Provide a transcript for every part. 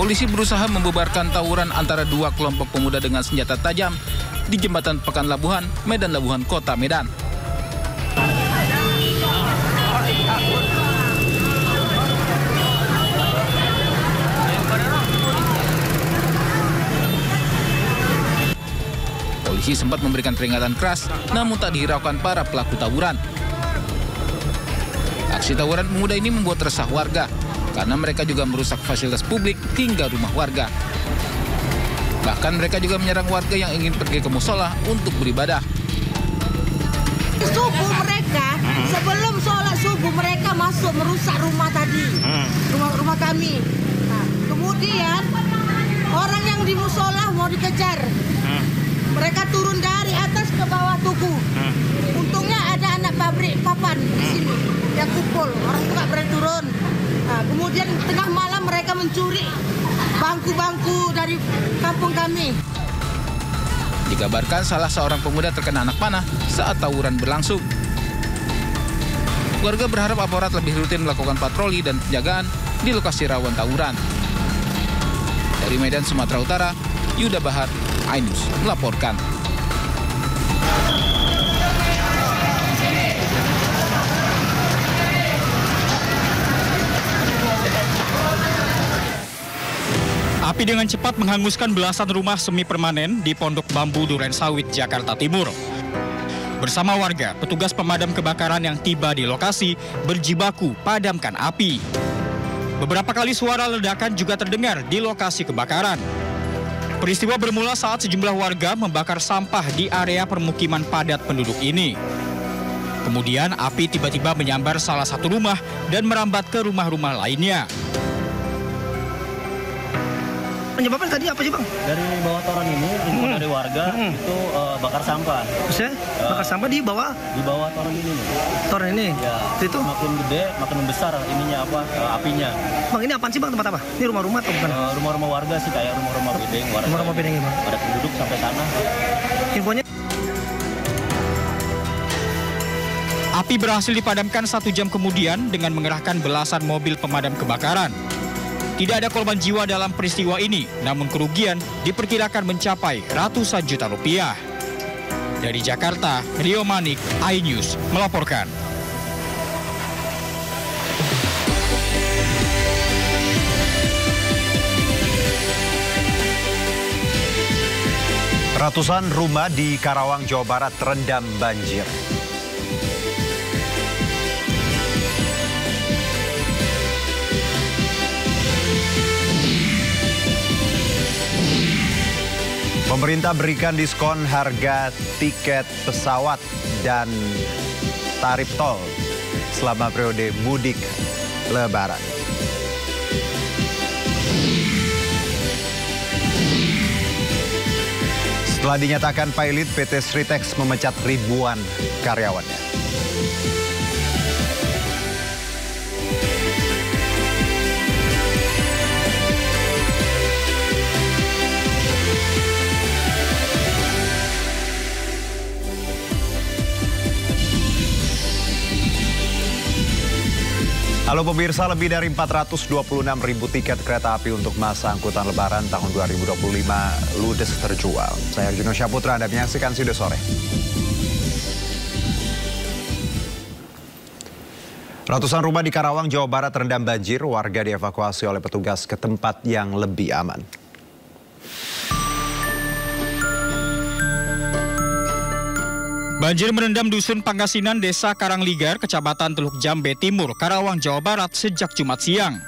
Polisi berusaha membubarkan tawuran antara dua kelompok pemuda dengan senjata tajam di jembatan Pekan Labuhan, Medan Labuhan, Kota Medan. Polisi sempat memberikan peringatan keras, namun tak dihiraukan para pelaku tawuran. Aksi tawuran pemuda ini membuat resah warga, karena mereka juga merusak fasilitas publik hingga rumah warga. Bahkan mereka juga menyerang warga yang ingin pergi ke musola untuk beribadah. Subuh mereka, sebelum sholat subuh mereka masuk merusak rumah tadi, rumah kami. Nah, kemudian orang yang di musola mau dikejar. Mereka turun dari atas ke bawah tugu. Untungnya ada anak pabrik papan di sini yang kumpul, orang itu nggak berani turun. Nah, kemudian tengah malam mereka mencuri bangku-bangku dari kampung kami. Dikabarkan salah seorang pemuda terkena anak panah saat tawuran berlangsung. Warga berharap aparat lebih rutin melakukan patroli dan penjagaan di lokasi rawan tawuran. Dari Medan, Sumatera Utara, Yuda Bahar, iNews melaporkan. Api dengan cepat menghanguskan belasan rumah semi permanen di Pondok Bambu Duren Sawit, Jakarta Timur. Bersama warga, petugas pemadam kebakaran yang tiba di lokasi berjibaku padamkan api. Beberapa kali suara ledakan juga terdengar di lokasi kebakaran. Peristiwa bermula saat sejumlah warga membakar sampah di area permukiman padat penduduk ini. Kemudian api tiba-tiba menyambar salah satu rumah dan merambat ke rumah-rumah lainnya. Penyebabnya tadi apa sih, Bang? Dari bawah toren ini, info dari warga itu bakar sampah. Maksudnya bakar sampah di bawah? Di bawah toren ini. Toren ini? Ya, itu makin gede, makin besar ininya apinya. Bang, ini apaan sih, Bang? Tempat apa? Ini rumah-rumah atau bukan? Rumah-rumah warga sih, kayak rumah-rumah bedeng. Rumah-rumah bedeng, Bang? Ada penduduk sampai sana. Infonya? Api berhasil dipadamkan 1 jam kemudian dengan mengerahkan belasan mobil pemadam kebakaran. Tidak ada korban jiwa dalam peristiwa ini, namun kerugian diperkirakan mencapai ratusan juta rupiah. Dari Jakarta, Rio Manik, iNews melaporkan. Ratusan rumah di Karawang, Jawa Barat terendam banjir. Pemerintah berikan diskon harga tiket pesawat dan tarif tol selama periode mudik Lebaran. Setelah dinyatakan pilot, PT Sritex memecat ribuan karyawannya. Halo pemirsa, lebih dari 426.000 tiket kereta api untuk masa angkutan Lebaran tahun 2025 ludes terjual. Saya Arjuno Syaputra, Anda menyaksikan Sudah Sore. Ratusan rumah di Karawang, Jawa Barat terendam banjir. Warga dievakuasi oleh petugas ke tempat yang lebih aman. Banjir merendam Dusun Pangasinan, Desa Karangligar, Kecamatan Teluk Jambe Timur, Karawang, Jawa Barat sejak Jumat siang.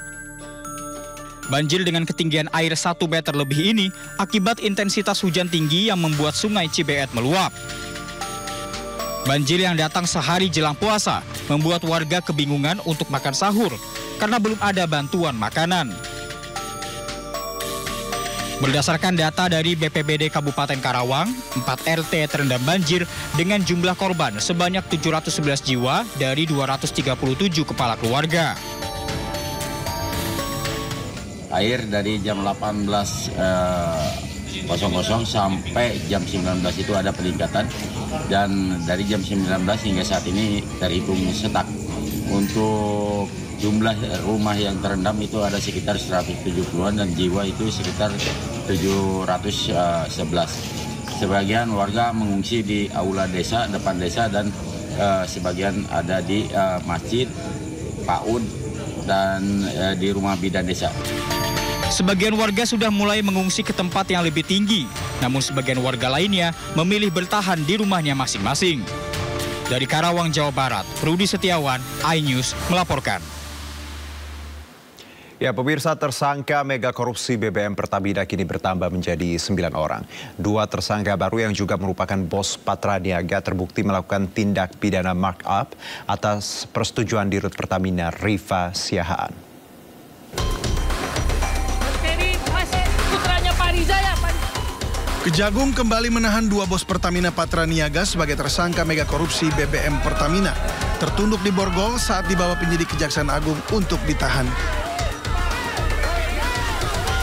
Banjir dengan ketinggian air 1 meter lebih ini akibat intensitas hujan tinggi yang membuat Sungai Cibeet meluap. Banjir yang datang sehari jelang puasa membuat warga kebingungan untuk makan sahur karena belum ada bantuan makanan. Berdasarkan data dari BPBD Kabupaten Karawang, 4 RT terendam banjir dengan jumlah korban sebanyak 711 jiwa dari 237 kepala keluarga. Air dari jam 18.00 sampai jam 19 itu ada peningkatan, dan dari jam 19 hingga saat ini terhitung setak. Untuk jumlah rumah yang terendam itu ada sekitar 170-an dan jiwa itu sekitar 711. Sebagian warga mengungsi di aula desa, depan desa, dan sebagian ada di masjid, PAUD, dan di rumah bidan desa. Sebagian warga sudah mulai mengungsi ke tempat yang lebih tinggi, namun sebagian warga lainnya memilih bertahan di rumahnya masing-masing. Dari Karawang, Jawa Barat, Rudi Setiawan, iNews melaporkan. Ya, pemirsa, tersangka mega korupsi BBM Pertamina kini bertambah menjadi 9 orang. 2 tersangka baru yang juga merupakan bos Patraniaga terbukti melakukan tindak pidana markup atas persetujuan Dirut Pertamina Rifa Siahaan. Kejagung kembali menahan 2 bos Pertamina Patraniaga sebagai tersangka mega korupsi BBM Pertamina. Tertunduk di Borgol saat dibawa penyidik Kejaksaan Agung untuk ditahan.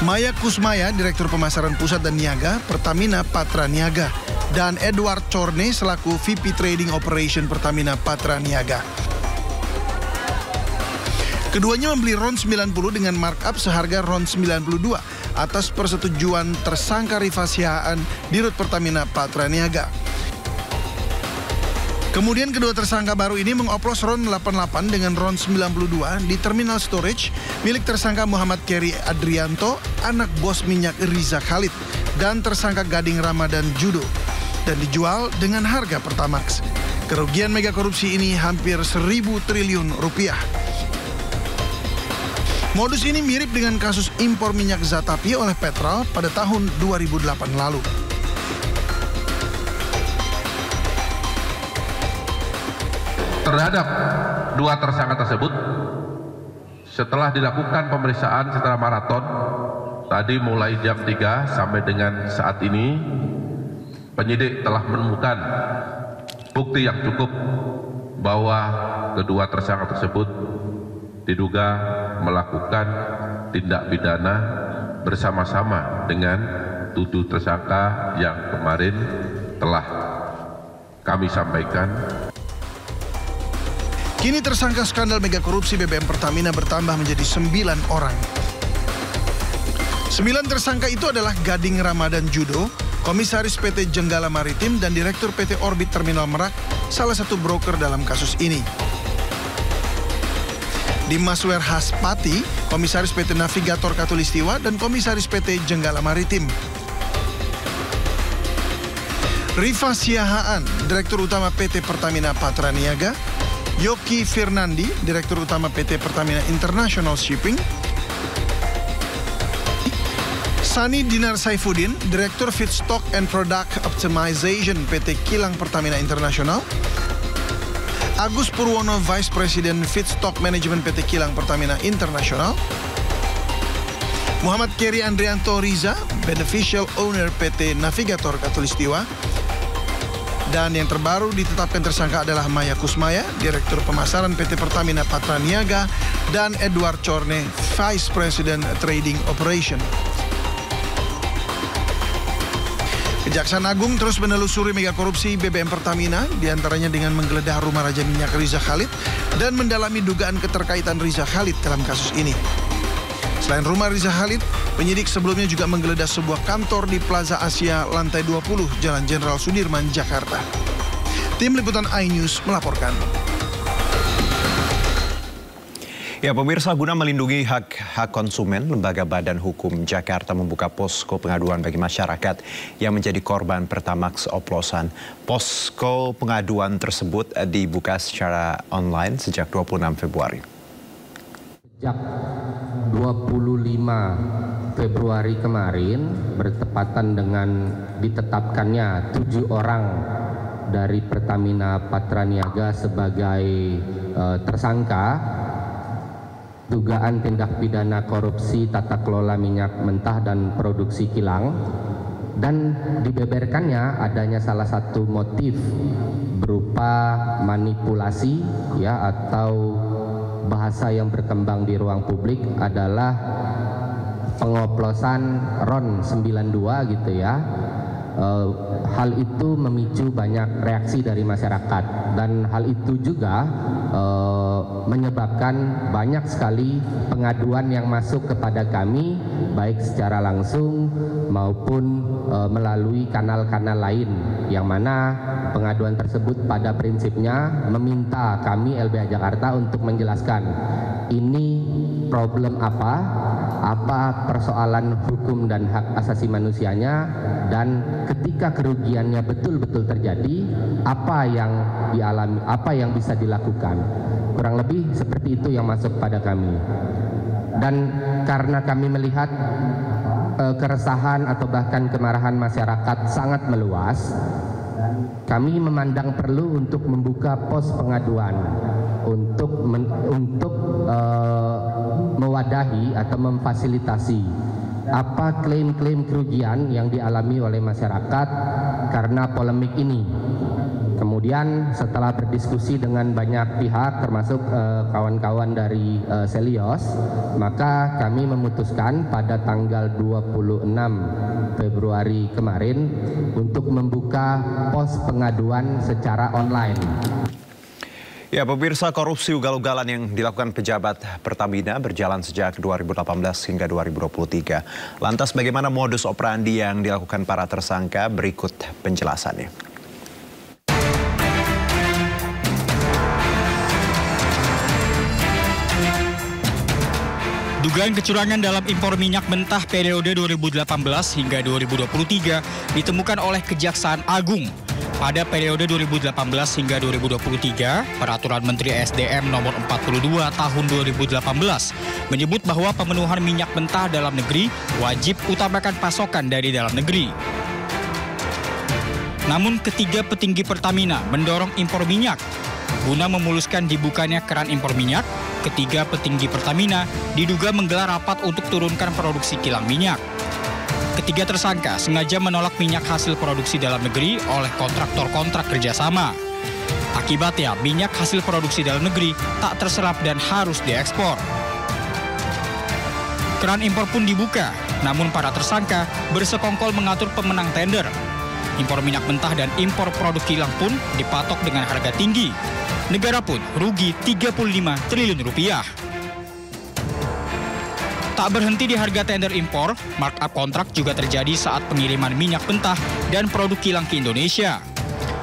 Maya Kusmaya, Direktur Pemasaran Pusat dan Niaga Pertamina Patraniaga, dan Edward Corne selaku VP Trading Operation Pertamina Patraniaga. Keduanya membeli RON 90 dengan markup seharga RON 92 atas persetujuan tersangka Rifa Siahaan Dirut Pertamina Patraniaga. Kemudian kedua tersangka baru ini mengoplos RON 88 dengan RON 92 di terminal storage milik tersangka Muhammad Keri Adrianto, anak bos minyak Riza Khalid, dan tersangka Gading Ramadan Judo, dan dijual dengan harga Pertamax. Kerugian mega korupsi ini hampir 1.000 triliun rupiah. Modus ini mirip dengan kasus impor minyak Zatapi oleh Petrol pada tahun 2008 lalu. Terhadap 2 tersangka tersebut, setelah dilakukan pemeriksaan secara maraton, tadi mulai jam 3 sampai dengan saat ini, penyidik telah menemukan bukti yang cukup bahwa kedua tersangka tersebut diduga melakukan tindak pidana bersama-sama dengan 7 tersangka yang kemarin telah kami sampaikan. Kini tersangka skandal mega korupsi BBM Pertamina bertambah menjadi 9 orang. 9 tersangka itu adalah Gading Ramadan Judo, Komisaris PT Jenggala Maritim, dan Direktur PT Orbit Terminal Merak, salah satu broker dalam kasus ini. Dimaswer Haspati, Komisaris PT Navigator Katulistiwa, dan Komisaris PT Jenggala Maritim. Rifa Siahaan, Direktur Utama PT Pertamina Patraniaga. Yoki Firnandi, Direktur Utama PT Pertamina International Shipping. Sani Dinar Saifuddin, Direktur Feedstock and Product Optimization PT Kilang Pertamina International. Agus Purwono, Vice President Feedstock Management PT Kilang Pertamina International. Muhammad Keri Andrianto Riza, Beneficial Owner PT Navigator Katulistiwa. Dan yang terbaru ditetapkan tersangka adalah Maya Kusmaya, Direktur Pemasaran PT Pertamina Patraniaga, dan Edward Corne, Vice President Trading Operation. Kejaksaan Agung terus menelusuri mega korupsi BBM Pertamina, diantaranya dengan menggeledah rumah Raja Minyak Riza Khalid dan mendalami dugaan keterkaitan Riza Khalid dalam kasus ini. Selain rumah Riza Khalid, penyidik sebelumnya juga menggeledah sebuah kantor di Plaza Asia lantai 20, Jalan Jenderal Sudirman, Jakarta. Tim Liputan iNews melaporkan. Ya, pemirsa, guna melindungi hak konsumen, Lembaga Badan Hukum Jakarta membuka posko pengaduan bagi masyarakat yang menjadi korban Pertamax oplosan. Posko pengaduan tersebut dibuka secara online sejak 26 Februari. Sejak 25 Februari kemarin, bertepatan dengan ditetapkannya 7 orang dari Pertamina Patraniaga sebagai tersangka dugaan tindak pidana korupsi tata kelola minyak mentah dan produksi kilang, dan dibeberkannya adanya salah satu motif berupa manipulasi ya, atau bahasa yang berkembang di ruang publik adalah pengoplosan RON 92 gitu ya. Hal itu memicu banyak reaksi dari masyarakat, dan hal itu juga menyebabkan banyak sekali pengaduan yang masuk kepada kami, baik secara langsung maupun melalui kanal-kanal lain, yang mana pengaduan tersebut pada prinsipnya meminta kami LBH Jakarta untuk menjelaskan ini problem apa persoalan hukum dan hak asasi manusianya, dan ketika kerugiannya betul-betul terjadi, apa yang dialami, apa yang bisa dilakukan. Kurang lebih seperti itu yang masuk pada kami. Dan karena kami melihat keresahan atau bahkan kemarahan masyarakat sangat meluas, kami memandang perlu untuk membuka pos pengaduan untuk mewadahi atau memfasilitasi apa klaim-klaim kerugian yang dialami oleh masyarakat karena polemik ini. Kemudian setelah berdiskusi dengan banyak pihak termasuk kawan-kawan dari Selios, maka kami memutuskan pada tanggal 26 Februari kemarin untuk membuka pos pengaduan secara online. Ya, pemirsa, korupsi ugal-ugalan yang dilakukan pejabat Pertamina berjalan sejak 2018 hingga 2023. Lantas bagaimana modus operandi yang dilakukan para tersangka? Berikut penjelasannya. Dugaan kecurangan dalam impor minyak mentah periode 2018 hingga 2023 ditemukan oleh Kejaksaan Agung. Pada periode 2018 hingga 2023, Peraturan Menteri SDM Nomor 42 Tahun 2018 menyebut bahwa pemenuhan minyak mentah dalam negeri wajib utamakan pasokan dari dalam negeri. Namun ketiga petinggi Pertamina mendorong impor minyak. Guna memuluskan dibukanya keran impor minyak, ketiga petinggi Pertamina diduga menggelar rapat untuk turunkan produksi kilang minyak. Ketiga tersangka sengaja menolak minyak hasil produksi dalam negeri oleh kontraktor-kontrak kerjasama. Akibatnya, minyak hasil produksi dalam negeri tak terserap dan harus diekspor. Keran impor pun dibuka, namun para tersangka bersekongkol mengatur pemenang tender. Impor minyak mentah dan impor produk kilang pun dipatok dengan harga tinggi. Negara pun rugi 35 triliun rupiah. Tak berhenti di harga tender impor, markup kontrak juga terjadi saat pengiriman minyak mentah dan produk kilang ke Indonesia.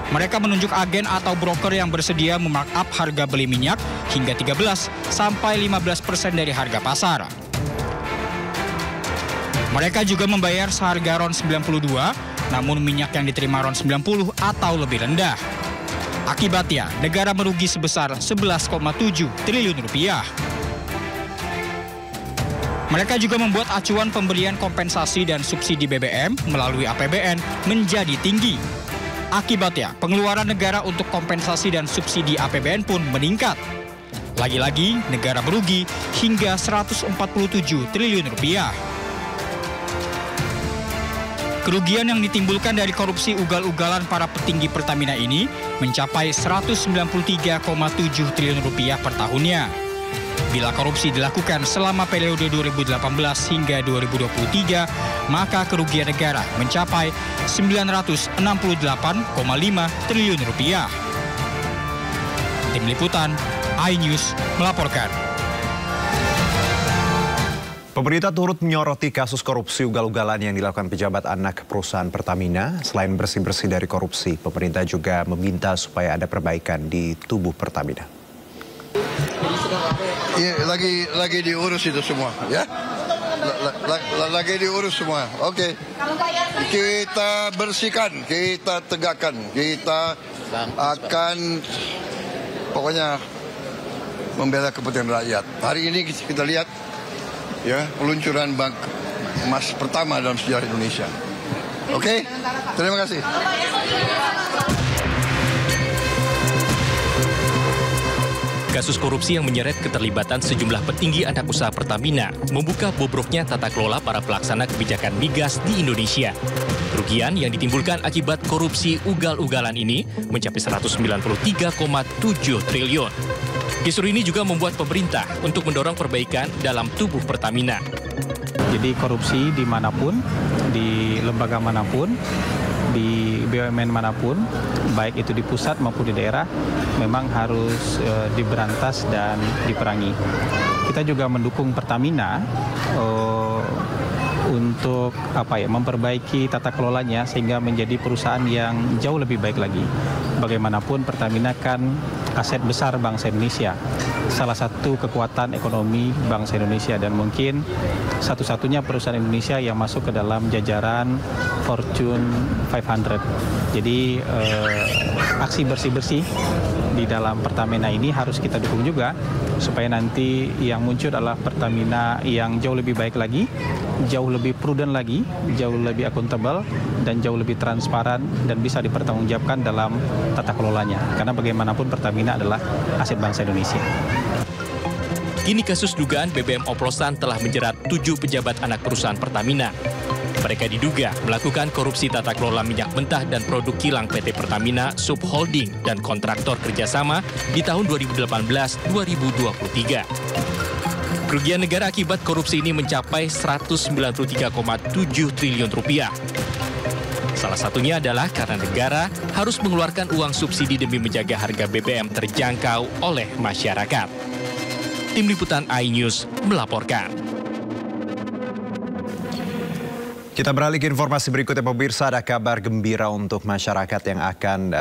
Mereka menunjuk agen atau broker yang bersedia memarkup harga beli minyak hingga 13 sampai 15% dari harga pasar. Mereka juga membayar seharga RON 92, namun minyak yang diterima RON 90 atau lebih rendah. Akibatnya, negara merugi sebesar 11,7 triliun rupiah. Mereka juga membuat acuan pemberian kompensasi dan subsidi BBM melalui APBN menjadi tinggi. Akibatnya, pengeluaran negara untuk kompensasi dan subsidi APBN pun meningkat. Lagi-lagi, negara merugi hingga 147 triliun rupiah. Kerugian yang ditimbulkan dari korupsi ugal-ugalan para petinggi Pertamina ini mencapai 193,7 triliun rupiah per tahunnya. Bila korupsi dilakukan selama periode 2018 hingga 2023, maka kerugian negara mencapai 968,5 triliun rupiah. Tim Liputan, iNews melaporkan. Pemerintah turut menyoroti kasus korupsi ugal-ugalan yang dilakukan pejabat anak perusahaan Pertamina. Selain bersih-bersih dari korupsi, pemerintah juga meminta supaya ada perbaikan di tubuh Pertamina. Iya, lagi diurus itu semua, ya. Lagi diurus semua. Oke. Kita bersihkan, kita tegakkan, kita akan pokoknya membela kepentingan rakyat. Hari ini kita lihat ya peluncuran bank emas pertama dalam sejarah Indonesia. Oke. Terima kasih. Kasus korupsi yang menyeret keterlibatan sejumlah petinggi anak usaha Pertamina membuka bobroknya tata kelola para pelaksana kebijakan migas di Indonesia. Kerugian yang ditimbulkan akibat korupsi ugal-ugalan ini mencapai 193,7 triliun. Kisru ini juga membuat pemerintah untuk mendorong perbaikan dalam tubuh Pertamina. Jadi korupsi dimanapun, di lembaga manapun, di BUMN manapun, baik itu di pusat maupun di daerah, memang harus diberantas dan diperangi. Kita juga mendukung Pertamina untuk memperbaiki tata kelolanya sehingga menjadi perusahaan yang jauh lebih baik lagi. Bagaimanapun Pertamina kan aset besar bangsa Indonesia, salah satu kekuatan ekonomi bangsa Indonesia, dan mungkin satu-satunya perusahaan Indonesia yang masuk ke dalam jajaran Fortune 500. Jadi aksi bersih-bersih di dalam Pertamina ini harus kita dukung juga, supaya nanti yang muncul adalah Pertamina yang jauh lebih baik lagi, jauh lebih prudent lagi, jauh lebih akuntabel, dan jauh lebih transparan dan bisa dipertanggungjawabkan dalam tata kelolanya. Karena bagaimanapun Pertamina adalah aset bangsa Indonesia. Kini kasus dugaan BBM oplosan telah menjerat 7 pejabat anak perusahaan Pertamina. Mereka diduga melakukan korupsi tata kelola minyak mentah dan produk kilang PT Pertamina Subholding dan kontraktor kerjasama di tahun 2018-2023. Kerugian negara akibat korupsi ini mencapai 193,7 triliun rupiah. Salah satunya adalah karena negara harus mengeluarkan uang subsidi demi menjaga harga BBM terjangkau oleh masyarakat. Tim Liputan iNews melaporkan. Kita beralih ke informasi berikutnya, pemirsa. Ada kabar gembira untuk masyarakat yang akan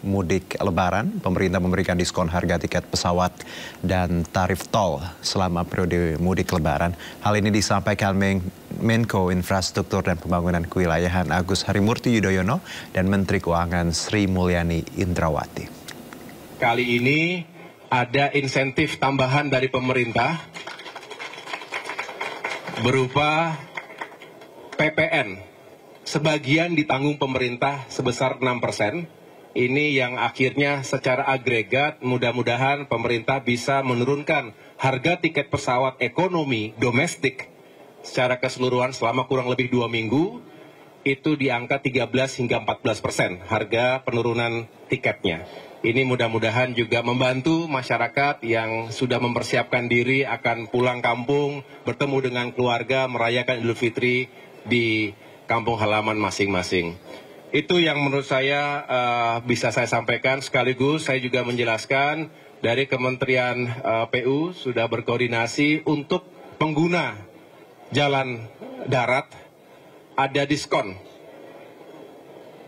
mudik Lebaran. Pemerintah memberikan diskon harga tiket pesawat dan tarif tol selama periode mudik Lebaran. Hal ini disampaikan Menko Infrastruktur dan Pembangunan Kewilayahan Agus Harimurti Yudhoyono dan Menteri Keuangan Sri Mulyani Indrawati. Kali ini ada insentif tambahan dari pemerintah berupa PPN, sebagian ditanggung pemerintah sebesar 6%. Ini yang akhirnya secara agregat mudah-mudahan pemerintah bisa menurunkan harga tiket pesawat ekonomi domestik secara keseluruhan selama kurang lebih 2 minggu, itu di angka 13 hingga 14% harga penurunan tiketnya. Ini mudah-mudahan juga membantu masyarakat yang sudah mempersiapkan diri akan pulang kampung, bertemu dengan keluarga, merayakan Idul Fitri di kampung halaman masing-masing. Itu yang menurut saya bisa saya sampaikan. Sekaligus saya juga menjelaskan dari Kementerian PU sudah berkoordinasi untuk pengguna jalan darat ada diskon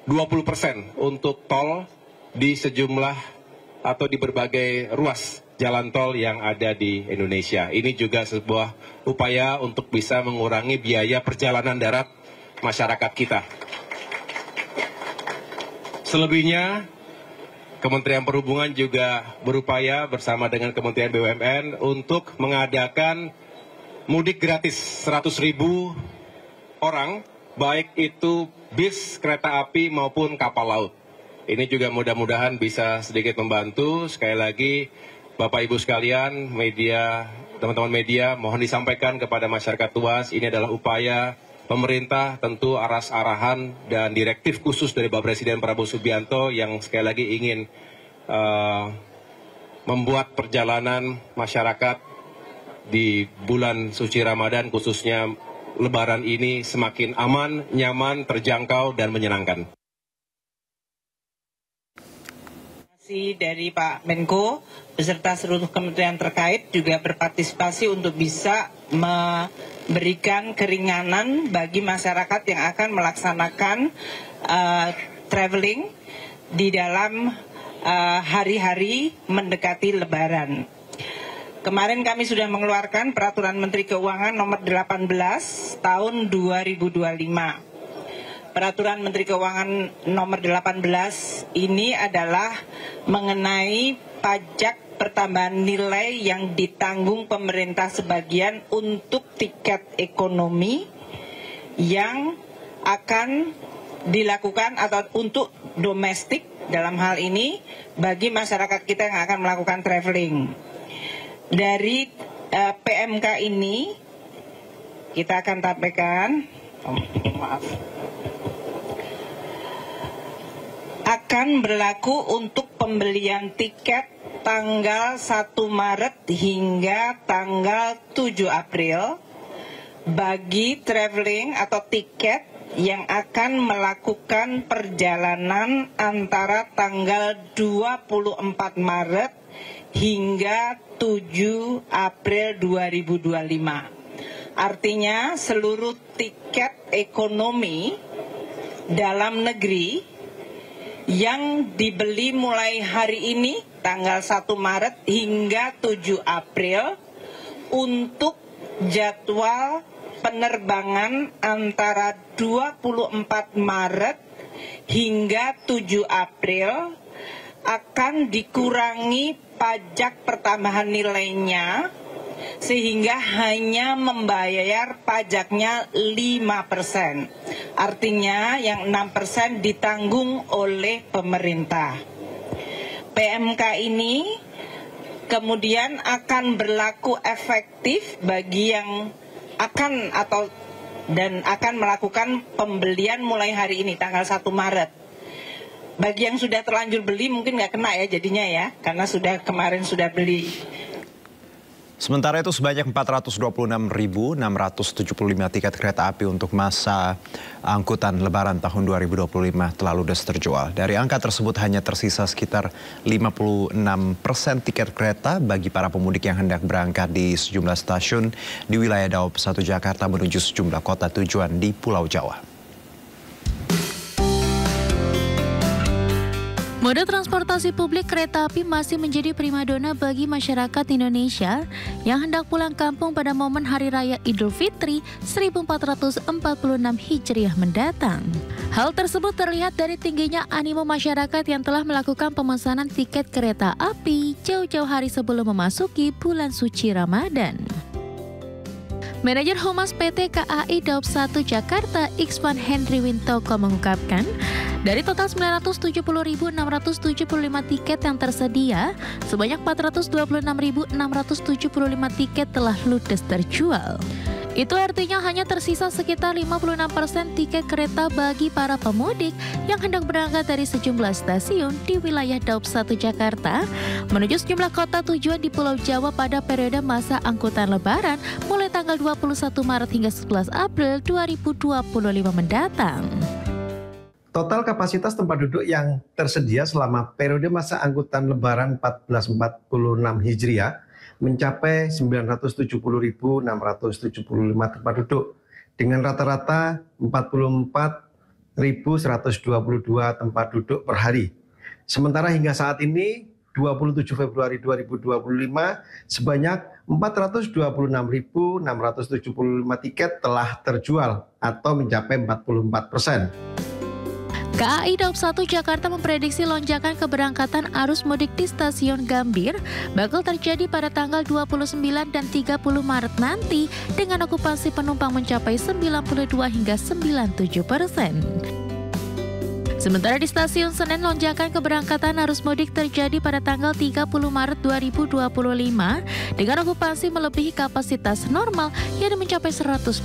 20% untuk tol di sejumlah atau di berbagai ruas jalan tol yang ada di Indonesia. Ini juga sebuah upaya untuk bisa mengurangi biaya perjalanan darat masyarakat kita. Selebihnya, Kementerian Perhubungan juga berupaya bersama dengan Kementerian BUMN untuk mengadakan mudik gratis 100.000 orang, baik itu bis, kereta api maupun kapal laut. Ini juga mudah-mudahan bisa sedikit membantu. Sekali lagi, Bapak Ibu sekalian, media, teman-teman media, mohon disampaikan kepada masyarakat luas, ini adalah upaya pemerintah, tentu aras-arahan dan direktif khusus dari Bapak Presiden Prabowo Subianto yang sekali lagi ingin membuat perjalanan masyarakat di bulan suci Ramadan, khususnya Lebaran ini semakin aman, nyaman, terjangkau, dan menyenangkan. Dari Pak Menko beserta seluruh kementerian terkait juga berpartisipasi untuk bisa memberikan keringanan bagi masyarakat yang akan melaksanakan traveling di dalam hari-hari mendekati Lebaran. Kemarin kami sudah mengeluarkan Peraturan Menteri Keuangan nomor 18 tahun 2025. Peraturan Menteri Keuangan nomor 18 ini adalah mengenai pajak pertambahan nilai yang ditanggung pemerintah sebagian untuk tiket ekonomi yang akan dilakukan atau untuk domestik dalam hal ini bagi masyarakat kita yang akan melakukan traveling. Dari PMK ini kita akan sampaikan, akan berlaku untuk pembelian tiket tanggal 1 Maret hingga tanggal 7 April bagi traveling atau tiket yang akan melakukan perjalanan antara tanggal 24 Maret hingga 7 April 2025. Artinya seluruh tiket ekonomi dalam negeri yang dibeli mulai hari ini tanggal 1 Maret hingga 7 April untuk jadwal penerbangan antara 24 Maret hingga 7 April akan dikurangi pajak pertambahan nilainya sehingga hanya membayar pajaknya 5%. Artinya yang 6% ditanggung oleh pemerintah. PMK ini kemudian akan berlaku efektif bagi yang akan melakukan pembelian mulai hari ini tanggal 1 Maret. Bagi yang sudah terlanjur beli mungkin nggak kena ya jadinya ya, karena kemarin sudah beli. Sementara itu sebanyak 426.675 tiket kereta api untuk masa angkutan Lebaran tahun 2025 telah ludes terjual. Dari angka tersebut hanya tersisa sekitar 56% tiket kereta bagi para pemudik yang hendak berangkat di sejumlah stasiun di wilayah Daob 1 Jakarta menuju sejumlah kota tujuan di Pulau Jawa. Moda transportasi publik kereta api masih menjadi primadona bagi masyarakat Indonesia yang hendak pulang kampung pada momen Hari Raya Idul Fitri 1446 Hijriah mendatang. Hal tersebut terlihat dari tingginya animo masyarakat yang telah melakukan pemesanan tiket kereta api jauh-jauh hari sebelum memasuki bulan suci Ramadan. Manajer Humas PT KAI Daob 1 Jakarta, Ikswan Henry Wintoko mengungkapkan, dari total 970.675 tiket yang tersedia, sebanyak 426.675 tiket telah ludes terjual. Itu artinya hanya tersisa sekitar 56% tiket kereta bagi para pemudik yang hendak berangkat dari sejumlah stasiun di wilayah Daob 1 Jakarta menuju sejumlah kota tujuan di Pulau Jawa pada periode masa angkutan Lebaran mulai tanggal 21 Maret hingga 11 April 2025 mendatang. Total kapasitas tempat duduk yang tersedia selama periode masa angkutan Lebaran 1446 Hijriah mencapai 970.675 tempat duduk dengan rata-rata 44.122 tempat duduk per hari. Sementara hingga saat ini 27 Februari 2025 sebanyak 426.675 tiket telah terjual atau mencapai 44%. KAI Daob 1 Jakarta memprediksi lonjakan keberangkatan arus mudik di stasiun Gambir bakal terjadi pada tanggal 29 dan 30 Maret nanti dengan okupasi penumpang mencapai 92 hingga 97%. Sementara di stasiun Senen lonjakan keberangkatan arus mudik terjadi pada tanggal 30 Maret 2025 dengan okupasi melebihi kapasitas normal yang mencapai 102%.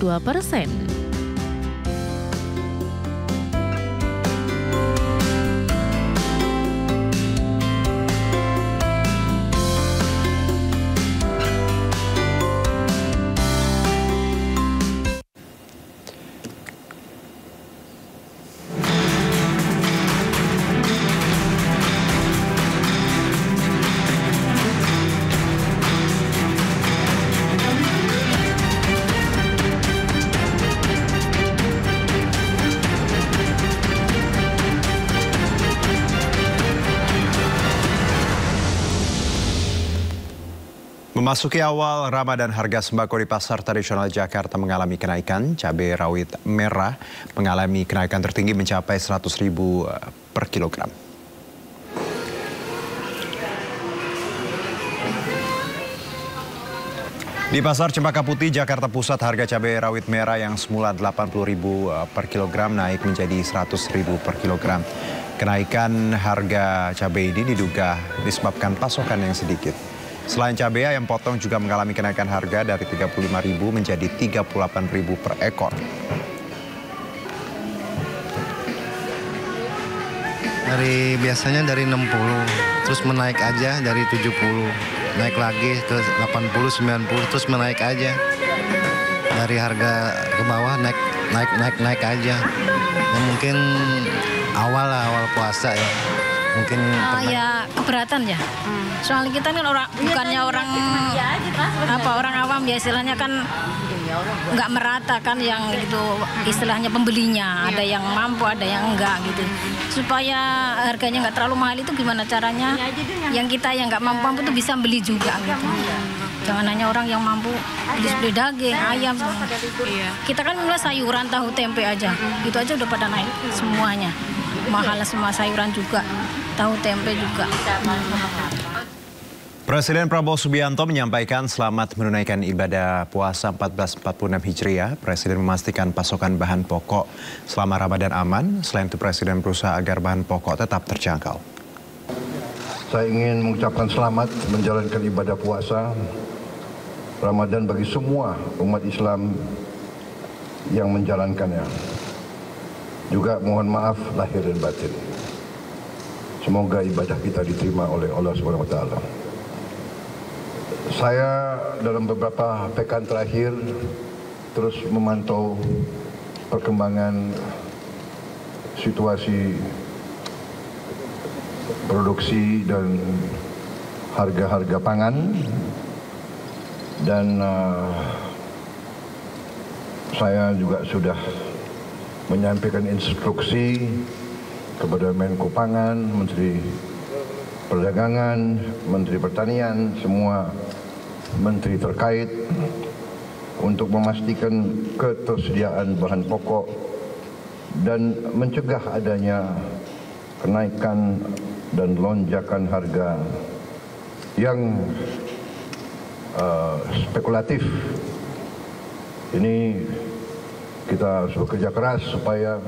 Memasuki awal Ramadan, harga sembako di pasar tradisional Jakarta mengalami kenaikan. Cabai rawit merah mengalami kenaikan tertinggi mencapai Rp100.000 per kilogram. Di Pasar Cempaka Putih, Jakarta Pusat, harga cabai rawit merah yang semula Rp80.000 per kilogram naik menjadi Rp100.000 per kilogram. Kenaikan harga cabai ini diduga disebabkan pasokan yang sedikit. Selain cabai, ayam potong juga mengalami kenaikan harga dari Rp35.000 menjadi Rp38.000 per ekor. Biasanya dari 60, terus menaik aja dari 70, naik lagi ke 80, 90, terus menaik aja. Dari harga ke bawah naik naik aja. Ya, mungkin awal puasa ya. Mungkin ya keberatan ya. Soalnya kita kan bukannya orang orang awam ya, istilahnya kan nggak merata kan, yang itu istilahnya pembelinya ada yang mampu ada yang enggak gitu. Supaya harganya nggak terlalu mahal itu gimana caranya yang kita yang nggak mampu tuh bisa beli juga gitu. Jangan hanya orang yang mampu beli daging, ayam. Kita kan mulai sayuran, tahu, tempe aja. Itu aja udah pada naik semuanya. Mahal semua sayuran juga, tahu, tempe juga. Presiden Prabowo Subianto menyampaikan selamat menunaikan ibadah puasa 1446 Hijriah. Presiden memastikan pasokan bahan pokok selama Ramadan aman. Selain itu Presiden berusaha agar bahan pokok tetap terjangkau. Saya ingin mengucapkan selamat menjalankan ibadah puasa Ramadan bagi semua umat Islam yang menjalankannya. Juga mohon maaf lahir dan batin. Semoga ibadah kita diterima oleh Allah Subhanahu wa taala. Saya dalam beberapa pekan terakhir terus memantau perkembangan situasi produksi dan harga-harga pangan, dan saya juga sudah menyampaikan instruksi kepada Menko Pangan, Menteri Perdagangan, Menteri Pertanian, semua menteri terkait untuk memastikan ketersediaan bahan pokok dan mencegah adanya kenaikan dan lonjakan harga yang spekulatif. Ini kita harus bekerja keras supaya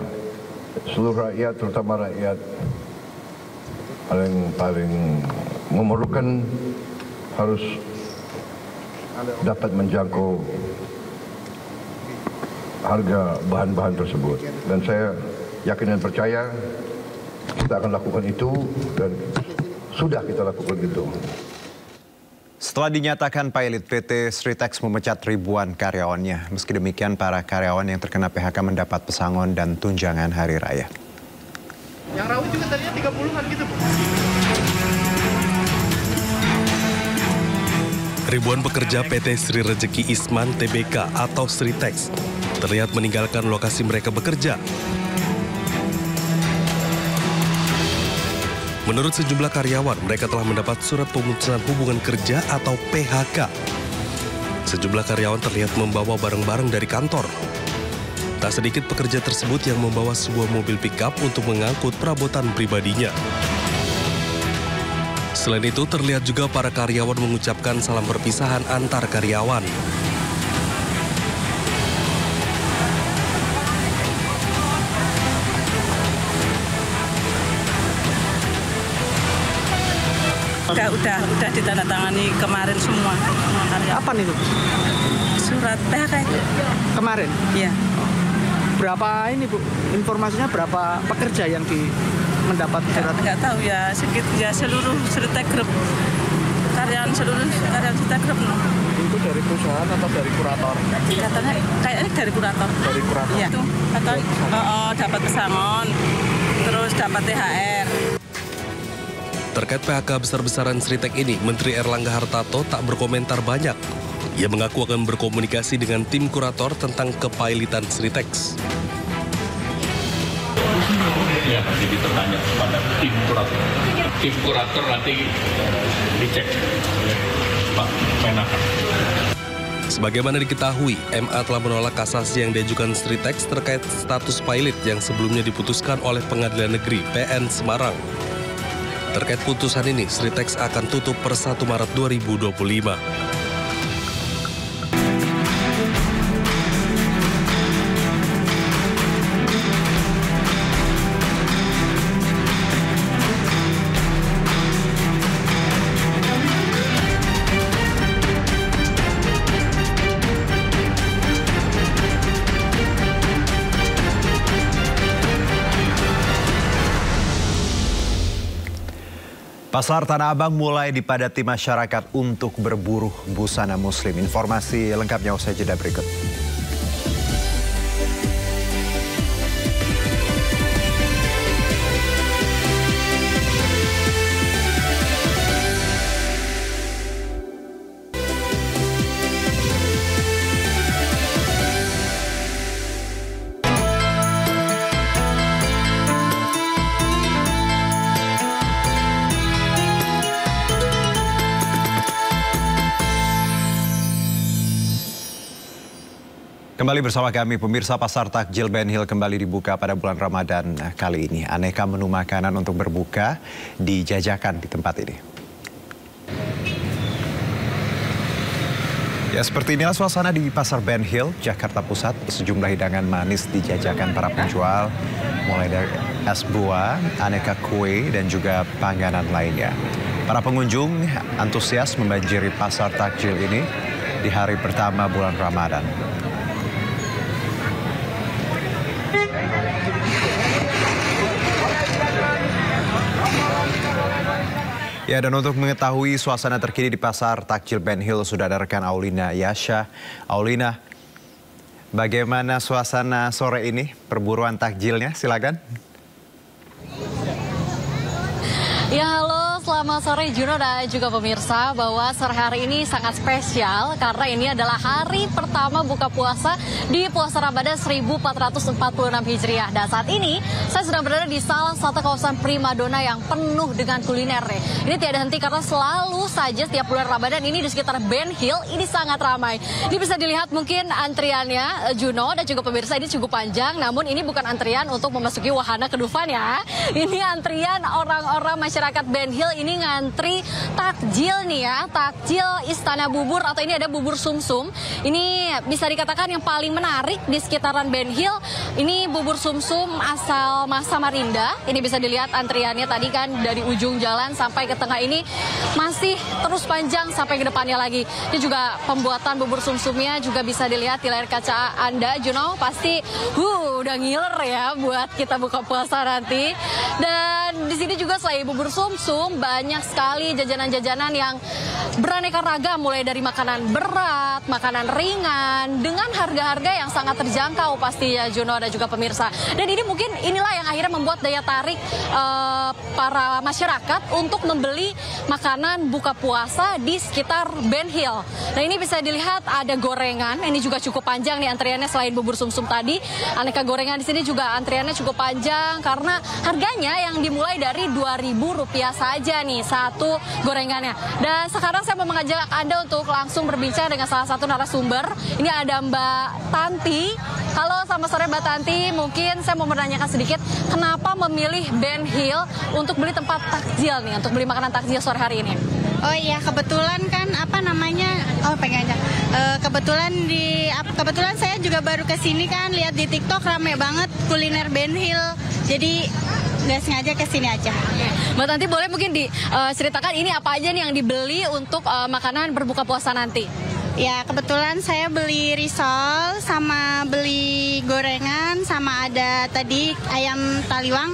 seluruh rakyat, terutama rakyat paling memerlukan, harus dapat menjangkau harga bahan-bahan tersebut. Dan saya yakin dan percaya kita akan lakukan itu, dan sudah kita lakukan itu. Setelah dinyatakan pilot, PT Sritex memecat ribuan karyawannya. Meski demikian, para karyawan yang terkena PHK mendapat pesangon dan tunjangan hari raya. Yang rawit juga tadinya 30-an gitu, Bu. Ribuan pekerja PT Sri Rejeki Isman Tbk atau Sritex terlihat meninggalkan lokasi mereka bekerja. Menurut sejumlah karyawan, mereka telah mendapat surat pemutusan hubungan kerja atau PHK. Sejumlah karyawan terlihat membawa barang-barang dari kantor. Tak sedikit pekerja tersebut yang membawa sebuah mobil pickup untuk mengangkut perabotan pribadinya. Selain itu, terlihat juga para karyawan mengucapkan salam perpisahan antar karyawan. Udah ditandatangani kemarin semua. Apa nih, Bu? Surat PHK itu. Kemarin? Iya. Berapa ini, Bu? Informasinya berapa pekerja yang mendapat surat? Nggak tahu ya, seluruh Sritex Group. Seluruh karyawan Sritex Group. Itu dari perusahaan atau dari kurator? Katanya kayaknya dari kurator. Dari kurator? Iya. Atau dapat pesangon, terus dapat THR. Terkait PHK besar-besaran Sritex ini, Menteri Erlangga Hartarto tak berkomentar banyak. Ia mengaku akan berkomunikasi dengan tim kurator tentang kepailitan Sritex. Ya, nanti ditanya kepada tim kurator. Tim kurator nanti dicek oleh Pak Menaker. Sebagaimana diketahui, MA telah menolak kasasi yang diajukan Sritex terkait status pilot yang sebelumnya diputuskan oleh Pengadilan Negeri PN Semarang. Terkait putusan ini, Sritex akan tutup per 1 Maret 2025. Pasar Tanah Abang mulai dipadati masyarakat untuk berburu busana muslim. Informasi lengkapnya usai jeda berikut. Kembali bersama kami, pemirsa. Pasar takjil Ben Hill kembali dibuka pada bulan Ramadan kali ini. Aneka menu makanan untuk berbuka dijajakan di tempat ini. Ya, seperti inilah suasana di Pasar Ben Hill, Jakarta Pusat. Sejumlah hidangan manis dijajakan para penjual, mulai dari es buah, aneka kue, dan juga panganan lainnya. Para pengunjung antusias membanjiri pasar takjil ini di hari pertama bulan Ramadan. Ya, dan untuk mengetahui suasana terkini di Pasar Takjil Ben Hill sudah ada rekan Aulina Yasha. Aulina, bagaimana suasana sore ini, perburuan takjilnya? Silakan. Ya, halo, selamat sore Juno dan juga pemirsa, bahwa sore hari ini sangat spesial karena ini adalah hari pertama buka puasa di puasa Ramadan 1446 Hijriah. Dan saat ini saya sedang berada di salah satu kawasan primadona yang penuh dengan kuliner. Ini tiada henti karena selalu saja setiap bulan Ramadan ini di sekitar Ben Hill ini sangat ramai. Ini bisa dilihat mungkin antriannya Juno dan juga pemirsa, ini cukup panjang, namun ini bukan antrian untuk memasuki wahana kedufan ya. Ini antrian orang-orang masyarakat Ben Hill ini ngantri takjil nih ya, takjil Istana Bubur atau ini ada bubur sumsum. Ini bisa dikatakan yang paling menarik di sekitaran Ben Hill. Ini bubur sumsum asal Mas Samarinda. Ini bisa dilihat antriannya tadi kan dari ujung jalan sampai ke tengah ini masih terus panjang sampai ke depannya lagi. Ini juga pembuatan bubur sumsumnya juga bisa dilihat di layar kaca Anda, Juno. Pasti udah ngiler ya buat kita buka puasa nanti. Dan di sini juga selain bubur sumsum, banyak sekali jajanan-jajanan yang beraneka ragam, mulai dari makanan berat, makanan ringan, dengan harga-harga yang sangat terjangkau pastinya Juno dan juga pemirsa. Dan ini mungkin inilah yang akhirnya membuat daya tarik para masyarakat untuk membeli makanan buka puasa di sekitar Ben Hill. Nah, ini bisa dilihat ada gorengan, ini juga cukup panjang nih antriannya. Selain bubur sumsum tadi, aneka gorengan di sini juga antriannya cukup panjang karena harganya yang dimulai dari Rp2.000 saja nih satu gorengannya. Dan sekarang saya mau mengajak Anda untuk langsung berbincang dengan salah satu narasumber. Ini ada Mbak Tanti. Halo, selamat sore Mbak Tanti. Mungkin saya mau menanyakan sedikit, kenapa memilih Ben Hill untuk beli tempat takjil nih, untuk beli makanan takjil sore hari ini? Oh iya, kebetulan kan kebetulan saya juga baru kesini kan, lihat di TikTok rame banget kuliner Ben Hill. Jadi nggak sengaja kesini aja. Mbak Tanti, boleh mungkin diceritakan ini apa aja nih yang dibeli untuk makanan berbuka puasa nanti? Ya, kebetulan saya beli risol, sama beli gorengan, sama ada tadi ayam taliwang.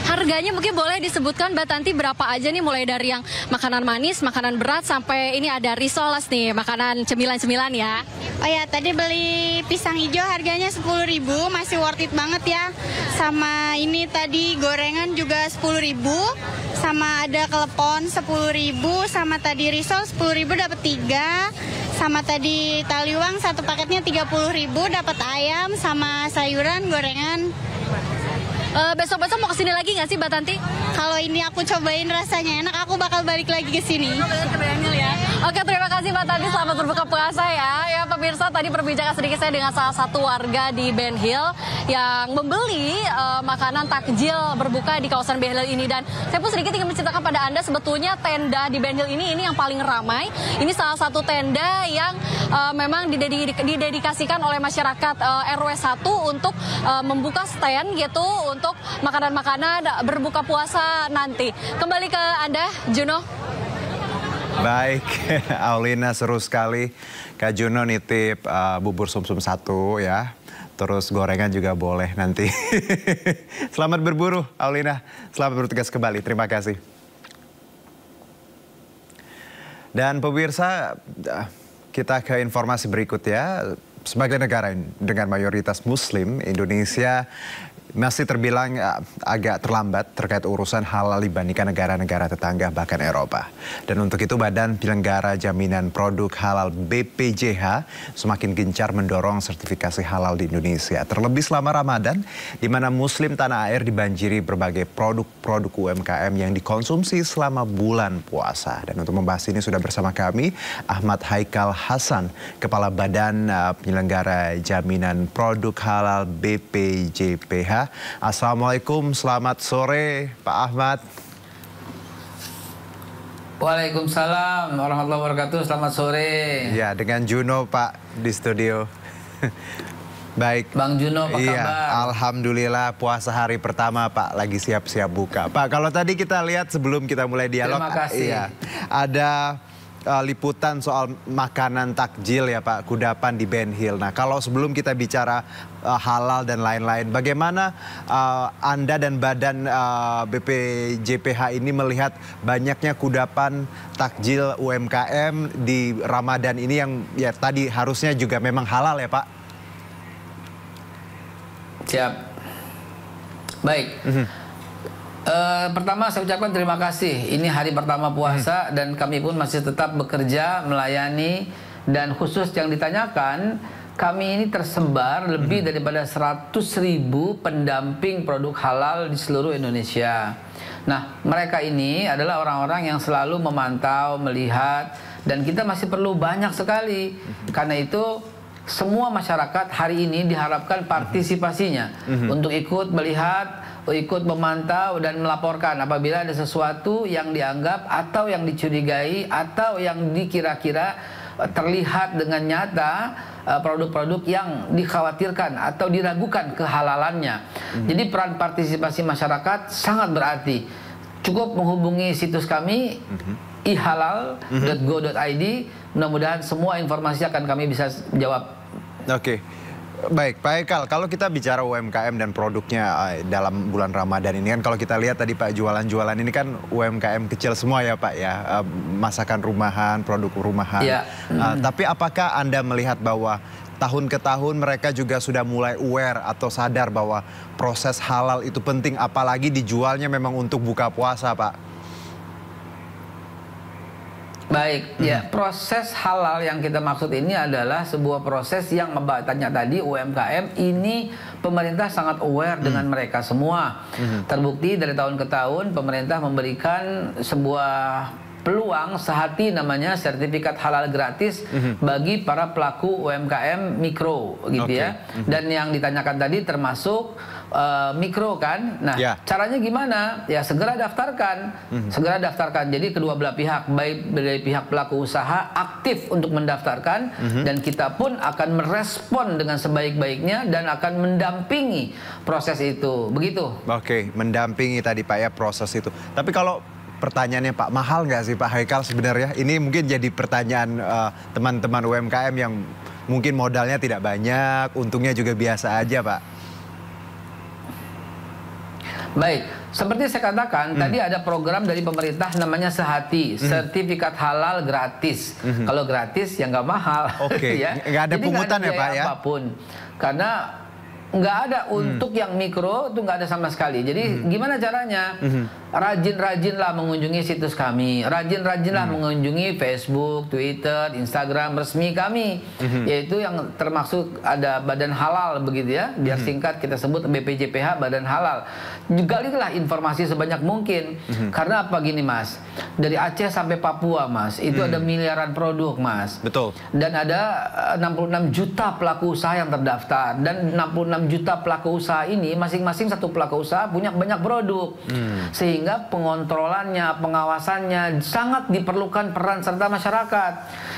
Harganya mungkin boleh disebutkan Mbak Tanti berapa aja nih, mulai dari yang makanan manis, makanan berat, sampai ini ada risoles nih, makanan cemilan-cemilan ya. Oh ya, tadi beli pisang hijau harganya 10.000, masih worth it banget ya. Sama ini tadi gorengan juga 10.000, sama ada kelepon 10.000, sama tadi risol 10.000 dapat 3. Sama tadi taliwang satu paketnya 30.000, dapat ayam sama sayuran, gorengan. Besok-besok mau kesini lagi nggak sih Mbak Tanti? Kalau ini aku cobain rasanya enak, aku bakal balik lagi ke sini. Oke, terima kasih Mbak Tanti, selamat berbuka puasa ya. Ya pemirsa, tadi perbincangan sedikit saya dengan salah satu warga di Ben Hill yang membeli makanan takjil berbuka di kawasan Ben Hill ini. Dan saya pun sedikit ingin menceritakan pada Anda, sebetulnya tenda di Ben Hill ini yang paling ramai. Ini salah satu tenda yang memang didedikasikan oleh masyarakat RW 1 untuk membuka stand gitu untuk makanan-makanan berbuka puasa nanti. Kembali ke Anda, Juno. Baik, Aulina, seru sekali. Kak Juno nitip bubur sumsum 1 ya. Terus gorengan juga boleh nanti. Selamat berburu, Aulina. Selamat bertugas kembali. Terima kasih. Dan pemirsa, kita ke informasi berikut ya. Sebagai negara dengan mayoritas Muslim, Indonesia masih terbilang agak terlambat terkait urusan halal dibandingkan negara-negara tetangga bahkan Eropa. Dan untuk itu Badan Penyelenggara Jaminan Produk Halal BPJH semakin gencar mendorong sertifikasi halal di Indonesia. Terlebih selama Ramadan, di mana Muslim tanah air dibanjiri berbagai produk-produk UMKM yang dikonsumsi selama bulan puasa. Dan untuk membahas ini sudah bersama kami Ahmad Haikal Hasan, Kepala Badan Penyelenggara Jaminan Produk Halal BPJPH. Assalamualaikum, selamat sore Pak Ahmad. Waalaikumsalam warahmatullahi wabarakatuh, selamat sore. Ya, dengan Juno Pak di studio. Baik. Bang Juno, apa kabar? Alhamdulillah, puasa hari pertama Pak, lagi siap-siap buka. Pak, kalau tadi kita lihat sebelum kita mulai dialog, terima kasih. Iya, ada liputan soal makanan takjil ya Pak, kudapan di Ben Hill. Nah, kalau sebelum kita bicara halal dan lain-lain, bagaimana Anda dan Badan BPJPH ini melihat banyaknya kudapan takjil UMKM di Ramadan ini yang ya tadi harusnya juga memang halal ya Pak? Siap. Baik. Pertama saya ucapkan terima kasih. Ini hari pertama puasa dan kami pun masih tetap bekerja melayani, dan khusus yang ditanyakan, kami ini tersebar lebih daripada 100.000 pendamping produk halal di seluruh Indonesia. Nah, mereka ini adalah orang-orang yang selalu memantau, melihat, dan kita masih perlu banyak sekali. Karena itu semua masyarakat hari ini diharapkan partisipasinya untuk ikut melihat, ikut memantau dan melaporkan apabila ada sesuatu yang dianggap atau yang dicurigai atau yang dikira-kira terlihat dengan nyata produk-produk yang dikhawatirkan atau diragukan kehalalannya. Jadi peran partisipasi masyarakat sangat berarti. Cukup menghubungi situs kami ihalal.go.id. Mudah-mudahan semua informasi akan kami bisa jawab. Oke. Baik, Pak Haikal, kalau kita bicara UMKM dan produknya dalam bulan Ramadan ini kan, kalau kita lihat tadi Pak, jualan-jualan ini kan UMKM kecil semua ya Pak ya, masakan rumahan, produk rumahan. Ya. Tapi apakah Anda melihat bahwa tahun ke tahun mereka juga sudah mulai aware atau sadar bahwa proses halal itu penting, apalagi dijualnya memang untuk buka puasa Pak? Baik, ya, proses halal yang kita maksud ini adalah sebuah proses yang Mbak tanya tadi, UMKM ini pemerintah sangat aware dengan mereka semua. Terbukti dari tahun ke tahun pemerintah memberikan sebuah peluang sehati namanya sertifikat halal gratis bagi para pelaku UMKM mikro gitu ya. Dan yang ditanyakan tadi termasuk mikro kan. Nah, caranya gimana? Ya segera daftarkan. Segera daftarkan. Jadi kedua belah pihak, baik dari pihak pelaku usaha aktif untuk mendaftarkan, dan kita pun akan merespon dengan sebaik-baiknya dan akan mendampingi proses itu. Begitu. Oke, mendampingi tadi Pak ya proses itu. Tapi kalau pertanyaannya Pak, mahal nggak sih Pak Haikal sebenarnya? Ini mungkin jadi pertanyaan teman-teman UMKM yang mungkin modalnya tidak banyak, untungnya juga biasa aja Pak. Baik, seperti saya katakan, tadi ada program dari pemerintah namanya Sehati, sertifikat halal gratis. Kalau gratis ya nggak mahal. Oke, ya. nggak ada pungutan ya Pak ya? Apapun. Karena nggak ada untuk yang mikro itu nggak ada sama sekali. Jadi gimana caranya? Rajin-rajinlah mengunjungi situs kami, rajin-rajinlah mengunjungi Facebook, Twitter, Instagram resmi kami, yaitu yang termasuk ada Badan Halal begitu ya, biar singkat kita sebut BPJPH Badan Halal. Galilah informasi sebanyak mungkin. Karena apa gini Mas, dari Aceh sampai Papua Mas, itu ada miliaran produk Mas. Betul. Dan ada 66 juta pelaku usaha yang terdaftar, dan 66 juta pelaku usaha ini masing-masing satu pelaku usaha punya banyak produk. Sehingga pengontrolannya, pengawasannya sangat diperlukan peran serta masyarakat.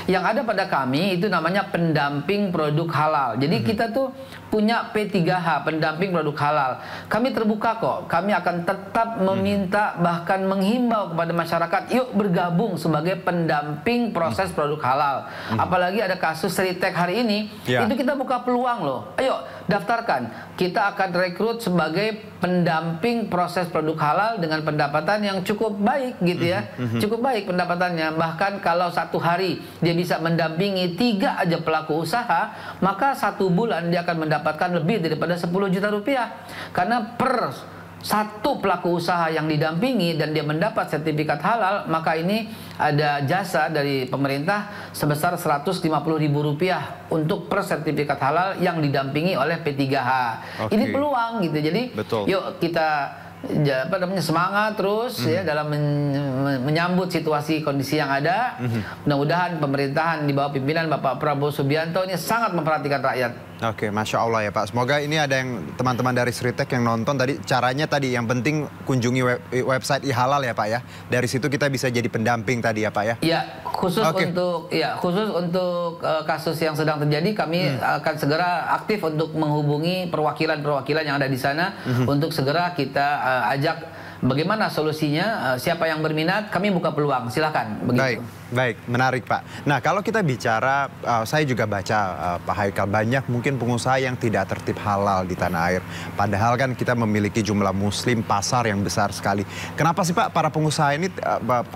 Yang ada pada kami itu namanya pendamping produk halal. Jadi kita tuh punya P3H, pendamping produk halal. Kami terbuka kok. Kami akan tetap meminta, bahkan menghimbau kepada masyarakat, yuk bergabung sebagai pendamping proses produk halal. Apalagi ada kasus Ritek hari ini, itu kita buka peluang loh. Ayo daftarkan. Kita akan rekrut sebagai pendamping proses produk halal dengan pendapatan yang cukup baik gitu ya. Cukup baik pendapatannya. Bahkan kalau satu hari dia bisa mendampingi 3 aja pelaku usaha, maka 1 bulan dia akan mendapatkan lebih daripada 10 juta rupiah. Karena per 1 pelaku usaha yang didampingi dan dia mendapat sertifikat halal, maka ini ada jasa dari pemerintah sebesar Rp150.000 untuk per sertifikat halal yang didampingi oleh P3H. Ini peluang gitu. Jadi yuk kita semangat terus ya dalam menyambut situasi kondisi yang ada. Mudah-mudahan pemerintahan di bawah pimpinan Bapak Prabowo Subianto ini sangat memperhatikan rakyat. Oke, Masya Allah ya Pak. Semoga ini ada yang teman-teman dari Sritek yang nonton tadi, caranya tadi yang penting kunjungi website ihalal ya Pak ya. Dari situ kita bisa jadi pendamping tadi ya Pak ya. Ya, khusus untuk kasus yang sedang terjadi, kami akan segera aktif untuk menghubungi perwakilan-perwakilan yang ada di sana untuk segera kita ajak bagaimana solusinya, siapa yang berminat, kami buka peluang, silakan. Begitu. Baik, menarik Pak. Nah kalau kita bicara, saya juga baca Pak Haikal, banyak mungkin pengusaha yang tidak tertib halal di tanah air. Padahal kan kita memiliki jumlah muslim, pasar yang besar sekali. Kenapa sih Pak para pengusaha ini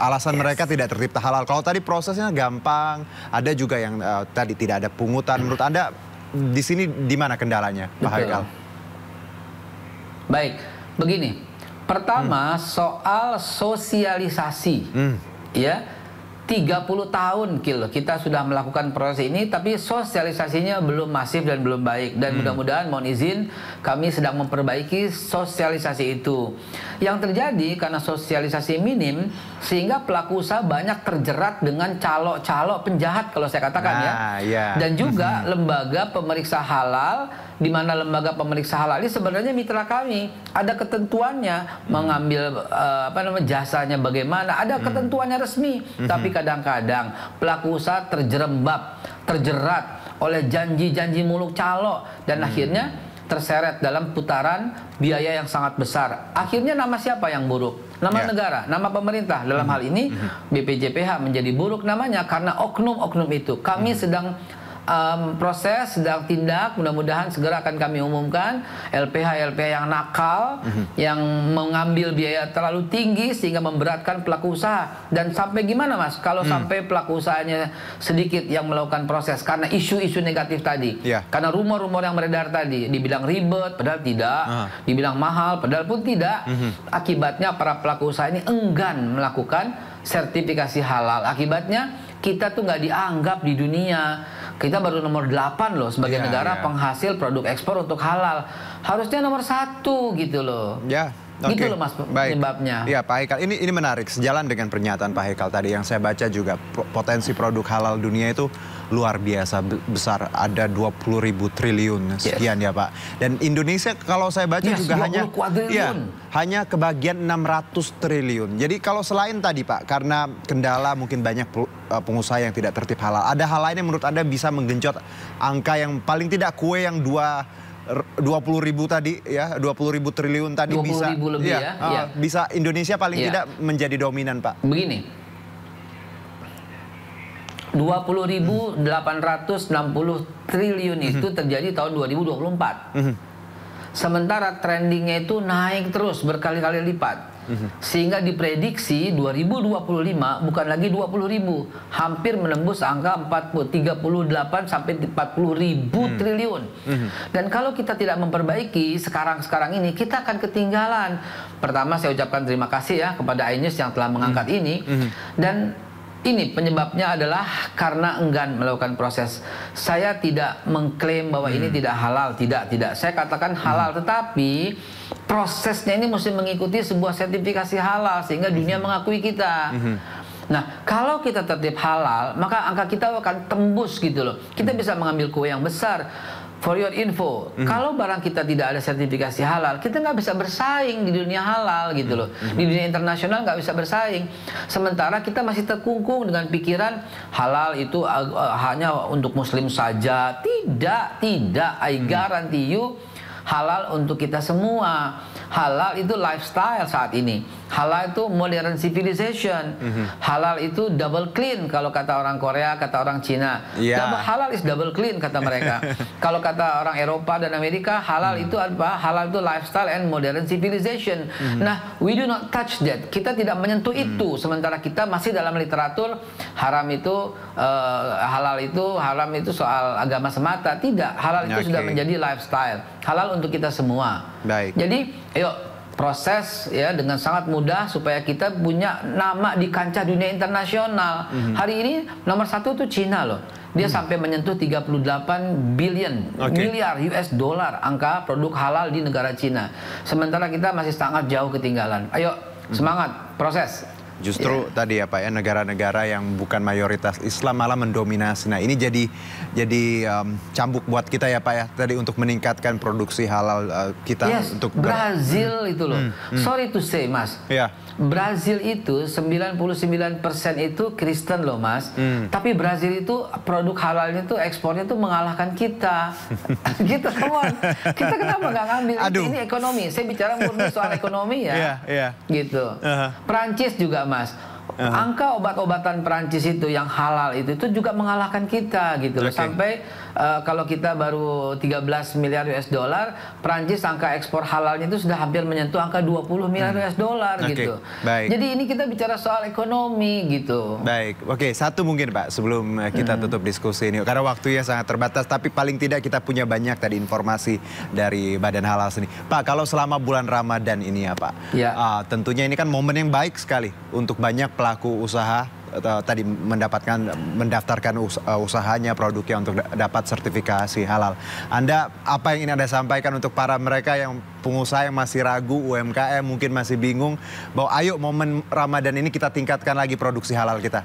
alasan mereka tidak tertib halal? Kalau tadi prosesnya gampang, ada juga yang tadi tidak ada pungutan. Menurut Anda di sini di mana kendalanya Pak Haikal? Baik, begini. Pertama, soal sosialisasi. Ya, 30 tahun kita sudah melakukan proses ini, tapi sosialisasinya belum masif dan belum baik. Dan mudah-mudahan, mohon izin, kami sedang memperbaiki sosialisasi itu. Yang terjadi karena sosialisasi minim, sehingga pelaku usaha banyak terjerat dengan calo-calo penjahat kalau saya katakan Dan juga lembaga pemeriksa halal, di mana lembaga pemeriksa halal ini sebenarnya mitra kami. Ada ketentuannya, mengambil jasanya bagaimana, ada ketentuannya resmi. Tapi kadang-kadang pelaku usaha terjerat oleh janji-janji muluk calo dan akhirnya terseret dalam putaran biaya yang sangat besar. Akhirnya nama siapa yang buruk? Nama negara, nama pemerintah. Dalam hal ini BPJPH menjadi buruk namanya karena oknum-oknum itu. Kami sedang proses, sedang tindak, mudah-mudahan segera akan kami umumkan LPH yang nakal, yang mengambil biaya terlalu tinggi sehingga memberatkan pelaku usaha. Dan sampai gimana Mas, kalau sampai pelaku usahanya sedikit yang melakukan proses karena isu-isu negatif tadi, karena rumor-rumor yang beredar tadi, dibilang ribet padahal tidak, dibilang mahal padahal pun tidak. Akibatnya para pelaku usaha ini enggan melakukan sertifikasi halal. Akibatnya kita tuh nggak dianggap di dunia. Kita baru nomor 8 loh sebagai negara penghasil produk ekspor untuk halal. Harusnya nomor 1 gitu loh. Gitu loh Mas penyebabnya. Iya Pak Haikal, ini menarik. Sejalan dengan pernyataan Pak Haikal tadi yang saya baca juga, potensi produk halal dunia itu luar biasa besar. Ada 20.000 triliun sekian ya Pak. Dan Indonesia kalau saya baca juga hanya kebagian 600 triliun. Jadi kalau selain tadi Pak, karena kendala mungkin banyak pengusaha yang tidak tertib halal, ada hal lain yang menurut Anda bisa menggenjot angka yang paling tidak kue yang 20.000 tadi ya, 20.000 triliun tadi bisa lebih bisa Indonesia paling tidak menjadi dominan Pak. Begini, 20.860 triliun itu terjadi tahun 2024. Sementara trendingnya itu naik terus berkali-kali lipat. Sehingga diprediksi 2025 bukan lagi 20.000, hampir menembus angka 38 sampai 40.000 triliun. Dan kalau kita tidak memperbaiki sekarang ini, kita akan ketinggalan. Pertama saya ucapkan terima kasih ya kepada iNews yang telah mengangkat ini. Dan ini penyebabnya adalah karena enggan melakukan proses. Saya tidak mengklaim bahwa ini tidak halal, tidak. Saya katakan halal, tetapi prosesnya ini mesti mengikuti sebuah sertifikasi halal sehingga dunia mengakui kita. Nah, kalau kita tertib halal, maka angka kita akan tembus gitu loh. Kita bisa mengambil kue yang besar. For your info, kalau barang kita tidak ada sertifikasi halal, kita nggak bisa bersaing di dunia halal gitu loh. Di dunia internasional nggak bisa bersaing. Sementara kita masih terkungkung dengan pikiran halal itu hanya untuk muslim saja. Tidak. I guarantee you, halal untuk kita semua. halal itu lifestyle saat ini. Halal itu modern civilization. Halal itu double clean kalau kata orang Korea, kata orang Cina. Halal is double clean kata mereka. Kalau kata orang Eropa dan Amerika, halal itu apa? Halal itu lifestyle and modern civilization. Nah, we do not touch that. Kita tidak menyentuh itu. Sementara kita masih dalam literatur haram itu haram itu soal agama semata. Tidak, halal itu sudah menjadi lifestyle. Halal untuk kita semua. Baik. Jadi, ayo proses ya dengan sangat mudah supaya kita punya nama di kancah dunia internasional. Hari ini nomor 1 itu Cina loh. Dia sampai menyentuh 38 billion miliar US dollar angka produk halal di negara Cina. Sementara kita masih sangat jauh ketinggalan. Ayo semangat proses. Justru tadi ya Pak ya, negara-negara yang bukan mayoritas Islam malah mendominasi. Nah ini jadi cambuk buat kita ya Pak ya, tadi untuk meningkatkan produksi halal kita. Untuk Brazil itu loh, sorry to say Mas, Brazil itu 99% itu Kristen loh Mas. Tapi Brazil itu produk halalnya tuh ekspornya tuh mengalahkan kita. Kita kita kenapa nggak ngambil? Ini ekonomi, saya bicara murni soal ekonomi ya. Gitu. Perancis juga Mas, angka obat-obatan Perancis itu yang halal itu juga mengalahkan kita gitu loh. Sampai kalau kita baru 13 miliar US dollar, Perancis angka ekspor halalnya itu sudah hampir menyentuh angka 20 miliar US dollar gitu. Jadi ini kita bicara soal ekonomi gitu. Baik, satu mungkin Pak sebelum kita tutup diskusi ini, karena waktunya sangat terbatas, tapi paling tidak kita punya banyak tadi informasi dari Badan Halal sendiri. Pak, kalau selama bulan Ramadan ini ya Pak, tentunya ini kan momen yang baik sekali untuk banyak pelaku usaha tadi mendaftarkan usahanya, produknya untuk dapat sertifikasi halal. Apa yang ingin Anda sampaikan untuk para mereka yang pengusaha yang masih ragu, UMKM mungkin masih bingung, bahwa ayo momen Ramadan ini kita tingkatkan lagi produksi halal kita?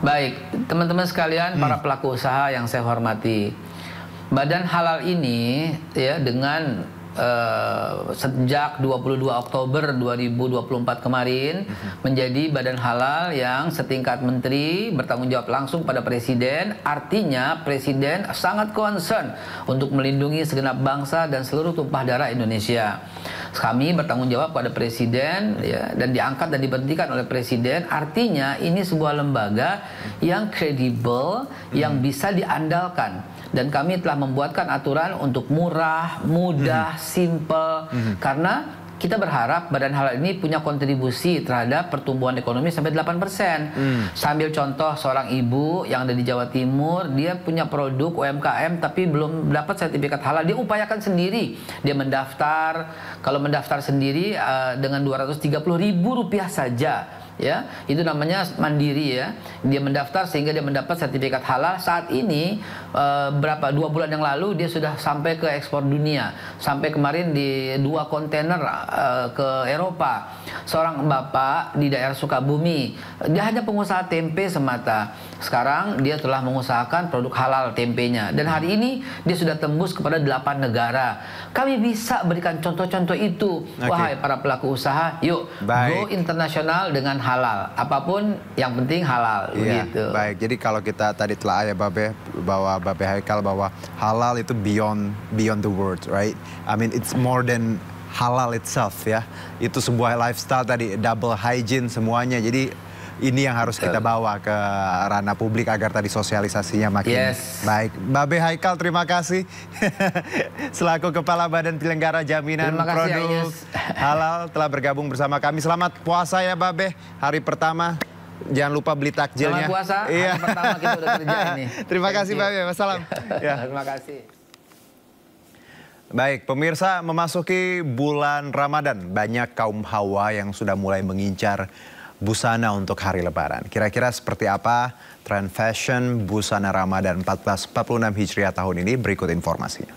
Baik, teman-teman sekalian, para pelaku usaha yang saya hormati, Badan Halal ini ya dengan sejak 22 Oktober 2024 kemarin menjadi badan halal yang setingkat menteri bertanggung jawab langsung pada presiden. Artinya presiden sangat concern untuk melindungi segenap bangsa dan seluruh tumpah darah Indonesia. Kami bertanggung jawab pada presiden ya, dan diangkat dan diberhentikan oleh presiden. Artinya ini sebuah lembaga yang kredibel, yang bisa diandalkan. Dan kami telah membuatkan aturan untuk murah, mudah, simple. Karena kita berharap badan halal ini punya kontribusi terhadap pertumbuhan ekonomi sampai 8%. Sambil contoh seorang ibu yang ada di Jawa Timur, dia punya produk UMKM tapi belum dapat sertifikat halal. Dia upayakan sendiri. Dia mendaftar, kalau mendaftar sendiri dengan Rp230.000 saja. Ya, itu namanya mandiri ya. Dia mendaftar sehingga dia mendapat sertifikat halal. Saat ini 2 bulan yang lalu dia sudah sampai ke ekspor dunia. Sampai kemarin di 2 kontainer ke Eropa. Seorang bapak di daerah Sukabumi, dia hanya pengusaha tempe semata. Sekarang dia telah mengusahakan produk halal tempenya. Dan hari ini dia sudah tembus kepada 8 negara. Kami bisa berikan contoh-contoh itu. Wahai para pelaku usaha, yuk go internasional dengan halal, apapun yang penting halal. Begitu. Baik, jadi kalau kita tadi telah Babe Haikal bahwa halal itu beyond the word, right? I mean it's more than halal itself ya. Itu sebuah lifestyle tadi, double hygiene semuanya. Jadi ini yang harus kita bawa ke ranah publik agar tadi sosialisasinya makin baik. Babe Haikal, terima kasih selaku Kepala Badan Penyelenggara Jaminan Produk Halal telah bergabung bersama kami. Selamat puasa ya Babe, hari pertama. Jangan lupa beli takjilnya. Selamat puasa, hari pertama kita udah kerja ini. Terima kasih Babe, wassalam. Terima kasih. Baik, pemirsa, memasuki bulan Ramadan, banyak kaum hawa yang sudah mulai mengincar busana untuk hari Lebaran. Kira-kira seperti apa tren fashion busana Ramadan 1446 Hijriah tahun ini? Berikut informasinya.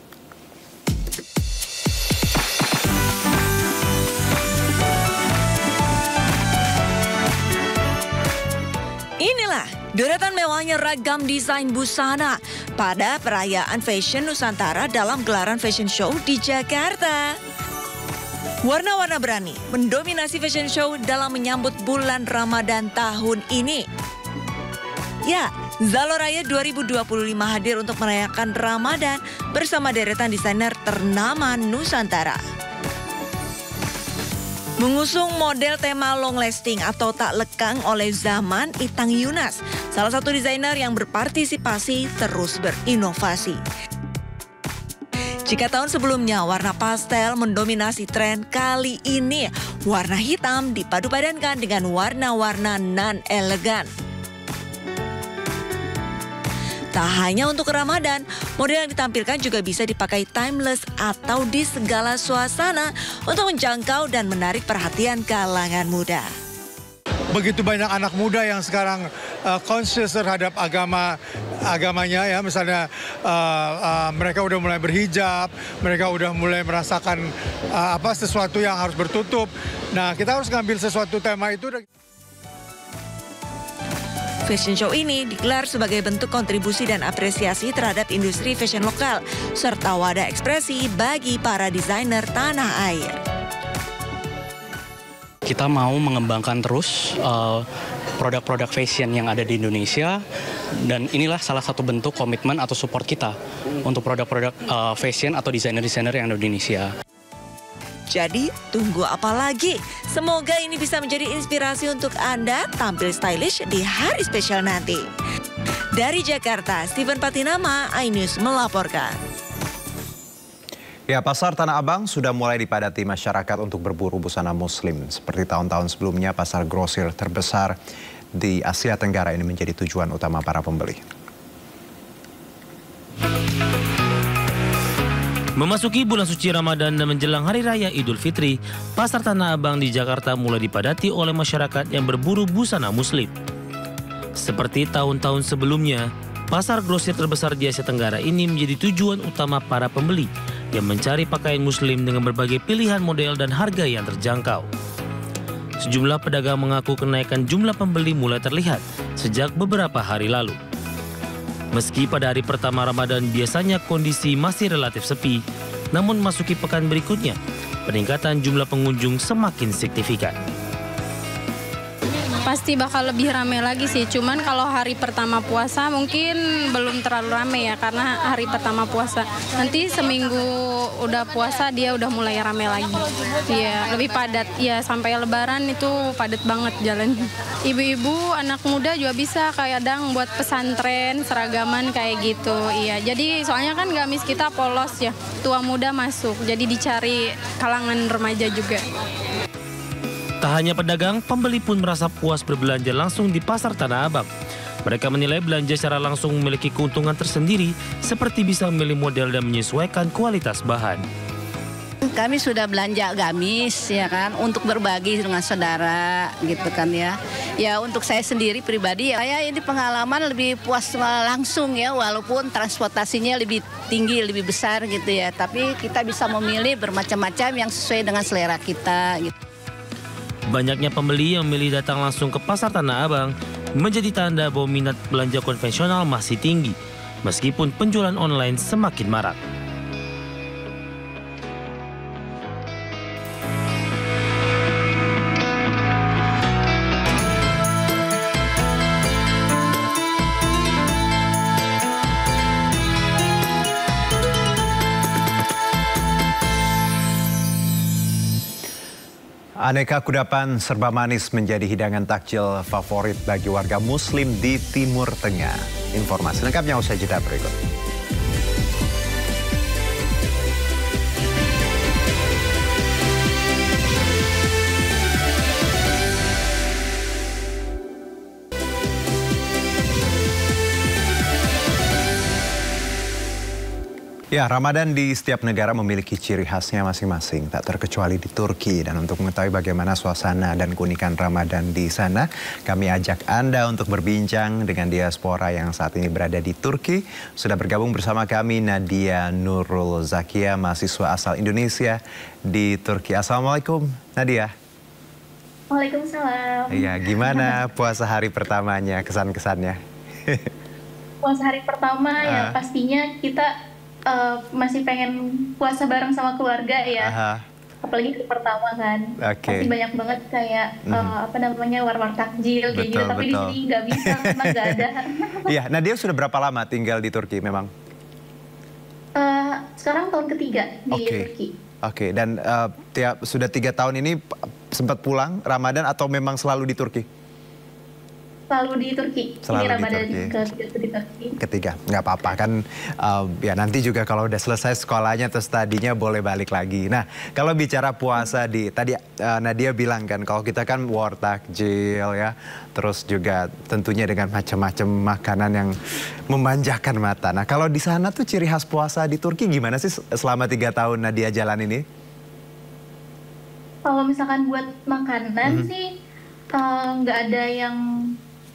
Inilah deretan mewahnya ragam desain busana pada perayaan fashion Nusantara dalam gelaran fashion show di Jakarta. Warna-warna berani mendominasi fashion show dalam menyambut bulan Ramadan tahun ini. Ya, Zaloraya 2025 hadir untuk merayakan Ramadan bersama deretan desainer ternama Nusantara. Mengusung model tema long lasting atau tak lekang oleh zaman, Itang Yunas, salah satu desainer yang berpartisipasi terus berinovasi. Jika tahun sebelumnya warna pastel mendominasi tren, kali ini warna hitam dipadu-padankan dengan warna-warna non-elegan. Tak hanya untuk Ramadan, model yang ditampilkan juga bisa dipakai timeless atau di segala suasana untuk menjangkau dan menarik perhatian kalangan muda. Begitu banyak anak muda yang sekarang conscious terhadap agamanya ya, misalnya mereka udah mulai berhijab, mereka udah mulai merasakan sesuatu yang harus bertutup. Nah, kita harus ngambil sesuatu tema itu. Fashion show ini digelar sebagai bentuk kontribusi dan apresiasi terhadap industri fashion lokal, serta wadah ekspresi bagi para desainer tanah air. Kita mau mengembangkan terus produk-produk fashion yang ada di Indonesia, dan inilah salah satu bentuk komitmen atau support kita untuk produk-produk fashion atau desainer-desainer yang ada di Indonesia. Jadi, tunggu apa lagi? Semoga ini bisa menjadi inspirasi untuk Anda tampil stylish di hari spesial nanti. Dari Jakarta, Steven Patinama, iNews melaporkan. Ya, Pasar Tanah Abang sudah mulai dipadati masyarakat untuk berburu busana muslim. Seperti tahun-tahun sebelumnya, pasar grosir terbesar di Asia Tenggara ini menjadi tujuan utama para pembeli. Memasuki bulan suci Ramadan dan menjelang Hari Raya Idul Fitri, Pasar Tanah Abang di Jakarta mulai dipadati oleh masyarakat yang berburu busana muslim. Seperti tahun-tahun sebelumnya, pasar grosir terbesar di Asia Tenggara ini menjadi tujuan utama para pembeli yang mencari pakaian muslim dengan berbagai pilihan model dan harga yang terjangkau. Sejumlah pedagang mengaku kenaikan jumlah pembeli mulai terlihat sejak beberapa hari lalu. Meski pada hari pertama Ramadan biasanya kondisi masih relatif sepi, namun memasuki pekan berikutnya, peningkatan jumlah pengunjung semakin signifikan. Pasti bakal lebih ramai lagi sih, cuman kalau hari pertama puasa mungkin belum terlalu ramai ya, karena hari pertama puasa. Nanti seminggu udah puasa dia udah mulai ramai lagi. Iya, lebih padat. Ya, sampai Lebaran itu padat banget jalan. Ibu-ibu, anak muda juga bisa kadang buat pesantren, seragaman kayak gitu. Iya, jadi soalnya kan gamis kita polos ya, tua muda masuk, jadi dicari kalangan remaja juga. Tak hanya pedagang, pembeli pun merasa puas berbelanja langsung di Pasar Tanah Abang. Mereka menilai belanja secara langsung memiliki keuntungan tersendiri, seperti bisa memilih model dan menyesuaikan kualitas bahan. Kami sudah belanja gamis ya kan, untuk berbagi dengan saudara gitu kan ya. Ya untuk saya sendiri pribadi ya, saya ini pengalaman lebih puas langsung ya, walaupun transportasinya lebih tinggi, lebih besar gitu ya. Tapi kita bisa memilih bermacam-macam yang sesuai dengan selera kita gitu. Banyaknya pembeli yang memilih datang langsung ke Pasar Tanah Abang menjadi tanda bahwa minat belanja konvensional masih tinggi, meskipun penjualan online semakin marak. Aneka kudapan serba manis menjadi hidangan takjil favorit bagi warga muslim di Timur Tengah. Informasi lengkapnya usai jeda berikut. Ya, Ramadan di setiap negara memiliki ciri khasnya masing-masing, tak terkecuali di Turki. Dan untuk mengetahui bagaimana suasana dan keunikan Ramadan di sana, kami ajak Anda untuk berbincang dengan diaspora yang saat ini berada di Turki. Sudah bergabung bersama kami Nadia Nurul Zakia, mahasiswa asal Indonesia di Turki. Assalamualaikum, Nadia. Waalaikumsalam. Iya, gimana puasa hari pertamanya, kesan-kesannya? Puasa hari pertama ya pastinya kita masih pengen puasa bareng sama keluarga ya. apalagi hari pertama kan. Pasti banyak banget kayak war-war takjil kayak gitu, tapi di sini nggak bisa karena nggak ada. Iya, Nadia sudah berapa lama tinggal di Turki memang? Sekarang tahun ketiga di Turki. Oke, dan sudah 3 tahun ini sempat pulang Ramadan atau memang selalu di Turki? Selalu di Turki. Selalu ini Ramadan di Turki. Ketiga, nggak apa-apa kan, ya nanti juga kalau udah selesai sekolahnya atau studinya boleh balik lagi. Nah, kalau bicara puasa tadi Nadia bilang kan, kalau kita kan war takjil ya, terus juga tentunya dengan macam-macam makanan yang memanjakan mata. Nah, kalau di sana tuh ciri khas puasa di Turki gimana sih selama 3 tahun Nadia jalan ini? Kalau misalkan buat makanan sih nggak ada yang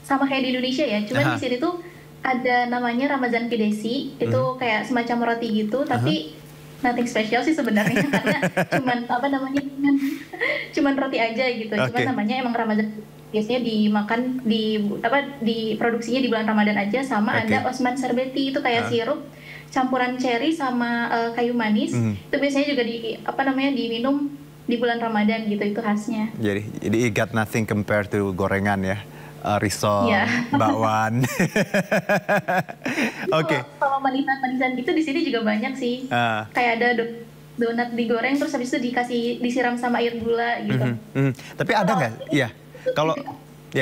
sama kayak di Indonesia ya, cuman di sini tuh ada namanya Ramazan Pidesi, itu kayak semacam roti gitu, tapi nothing special sih sebenarnya karena cuman roti aja gitu, cuman namanya emang Ramazan. Biasanya dimakan diproduksinya di bulan Ramadan aja, sama ada Osman Serbeti, itu kayak sirup campuran cherry sama kayu manis, itu biasanya juga diminum di bulan Ramadan gitu, itu khasnya. Jadi it got nothing compared to gorengan ya. Risol, bakwan. Oke. Kalau manisan gitu di sini juga banyak sih. Kayak ada donat digoreng terus habis itu disiram sama air gula gitu. Tapi ada nggak?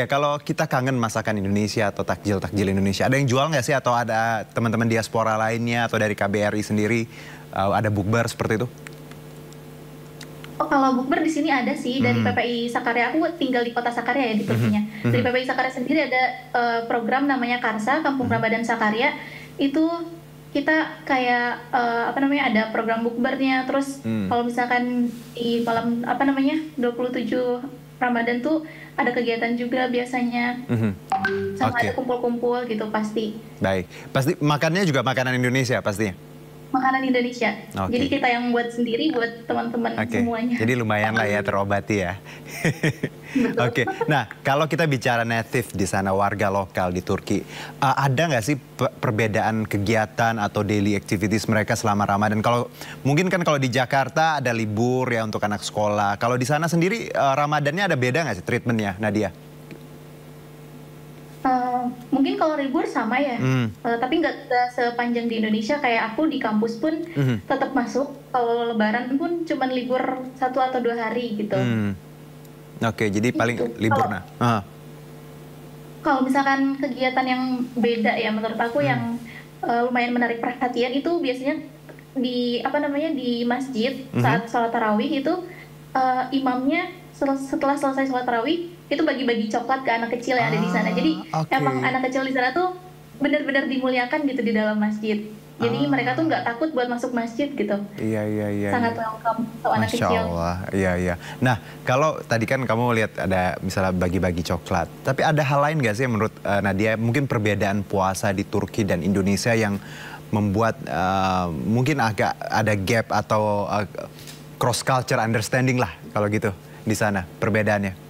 Kalau kita kangen masakan Indonesia atau takjil Indonesia, ada yang jual nggak sih, atau ada teman-teman diaspora lainnya atau dari KBRI sendiri ada bukber seperti itu? Oh, kalau bukber di sini ada sih dari PPI Sakarya. Aku tinggal di kota Sakarya ya di Turkinya. Dari PPI Sakarya sendiri ada program namanya Karsa, Kampung Ramadan Sakarya. Itu kita kayak ada program bukbernya. Terus kalau misalkan di malam 27 Ramadan tuh ada kegiatan juga biasanya. Sama ada kumpul-kumpul gitu pasti. Baik. Pasti makannya juga makanan Indonesia pastinya. Makanan Indonesia. Jadi kita yang buat sendiri buat teman-teman semuanya. Jadi lumayan lah ya terobati ya. Oke. Nah, kalau kita bicara native di sana, warga lokal di Turki, ada nggak sih perbedaan kegiatan atau daily activities mereka selama Ramadan? Kalau mungkin kan kalau di Jakarta ada libur ya untuk anak sekolah. Kalau di sana sendiri Ramadannya ada beda nggak sih treatmentnya, Nadia? Mungkin kalau libur sama ya, tapi nggak sepanjang di Indonesia. Kayak aku di kampus pun tetap masuk. Kalau Lebaran pun cuman libur 1 atau 2 hari gitu. Oke, jadi paling libur Kalau misalkan kegiatan yang beda ya, menurut aku yang lumayan menarik perhatian itu biasanya di masjid saat sholat tarawih itu imamnya setelah selesai sholat tarawih itu bagi-bagi coklat ke anak kecil yang ada di sana. Jadi emang anak kecil di sana tuh benar-benar dimuliakan gitu di dalam masjid. Jadi mereka tuh nggak takut buat masuk masjid gitu. Iya. Sangat welcome untuk anak kecil. Masya Allah, iya. Nah, kalau tadi kan kamu lihat ada misalnya bagi-bagi coklat. Tapi ada hal lain nggak sih menurut Nadia, mungkin perbedaan puasa di Turki dan Indonesia yang membuat mungkin agak ada gap atau cross culture understanding lah kalau gitu di sana perbedaannya?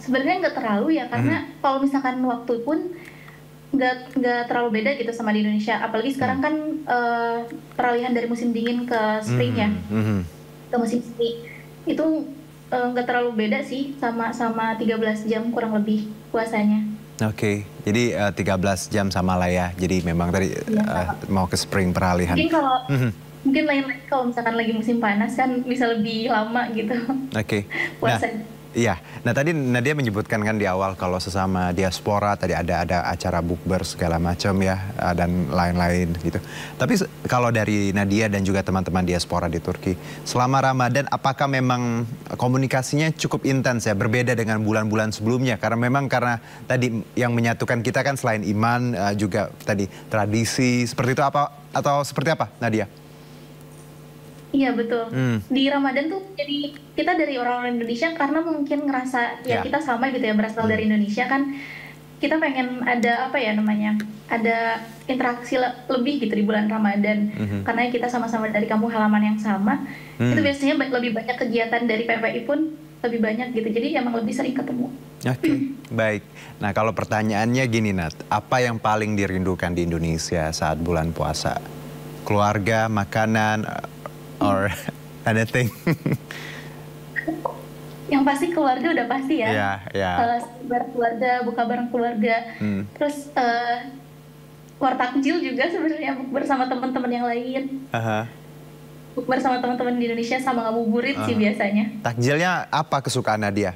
Sebenarnya nggak terlalu ya, karena kalau misalkan waktu pun nggak terlalu beda gitu sama di Indonesia. Apalagi sekarang kan peralihan dari musim dingin ke spring ya, ke musim semi. Itu nggak terlalu beda sih, sama 13 jam kurang lebih puasanya. Oke, jadi 13 jam sama lah ya. Jadi memang tadi mau ke spring peralihan. Mungkin kalau mungkin lain-lain kalau misalkan lagi musim panas kan bisa lebih lama gitu. Oke. Puasanya. Iya, nah tadi Nadia menyebutkan kan di awal kalau sesama diaspora tadi ada acara bukber segala macam ya dan lain-lain gitu. Tapi kalau dari Nadia dan juga teman-teman diaspora di Turki, selama Ramadan apakah memang komunikasinya cukup intens ya, berbeda dengan bulan-bulan sebelumnya? Karena tadi yang menyatukan kita kan selain iman juga tadi tradisi, seperti itu apa atau seperti apa, Nadia? Iya betul. Di Ramadan tuh jadi kita dari orang-orang Indonesia karena mungkin ngerasa ya kita sama gitu ya, berasal dari Indonesia kan, kita pengen ada ada interaksi lebih gitu di bulan Ramadan. Karena kita sama-sama dari kampung halaman yang sama, itu biasanya lebih banyak kegiatan dari PPI pun lebih banyak gitu. Jadi emang lebih sering ketemu. Oke, baik. Nah kalau pertanyaannya gini Nat, apa yang paling dirindukan di Indonesia saat bulan puasa? Keluarga, makanan, or anything? Yang pasti keluarga udah pasti ya. Yeah. Keluarga, buka bareng keluarga. Terus keluar takjil juga sebenarnya bersama teman-teman yang lain. Bersama teman-teman di Indonesia sama ngabuburit sih biasanya. Takjilnya apa kesukaan Nadia?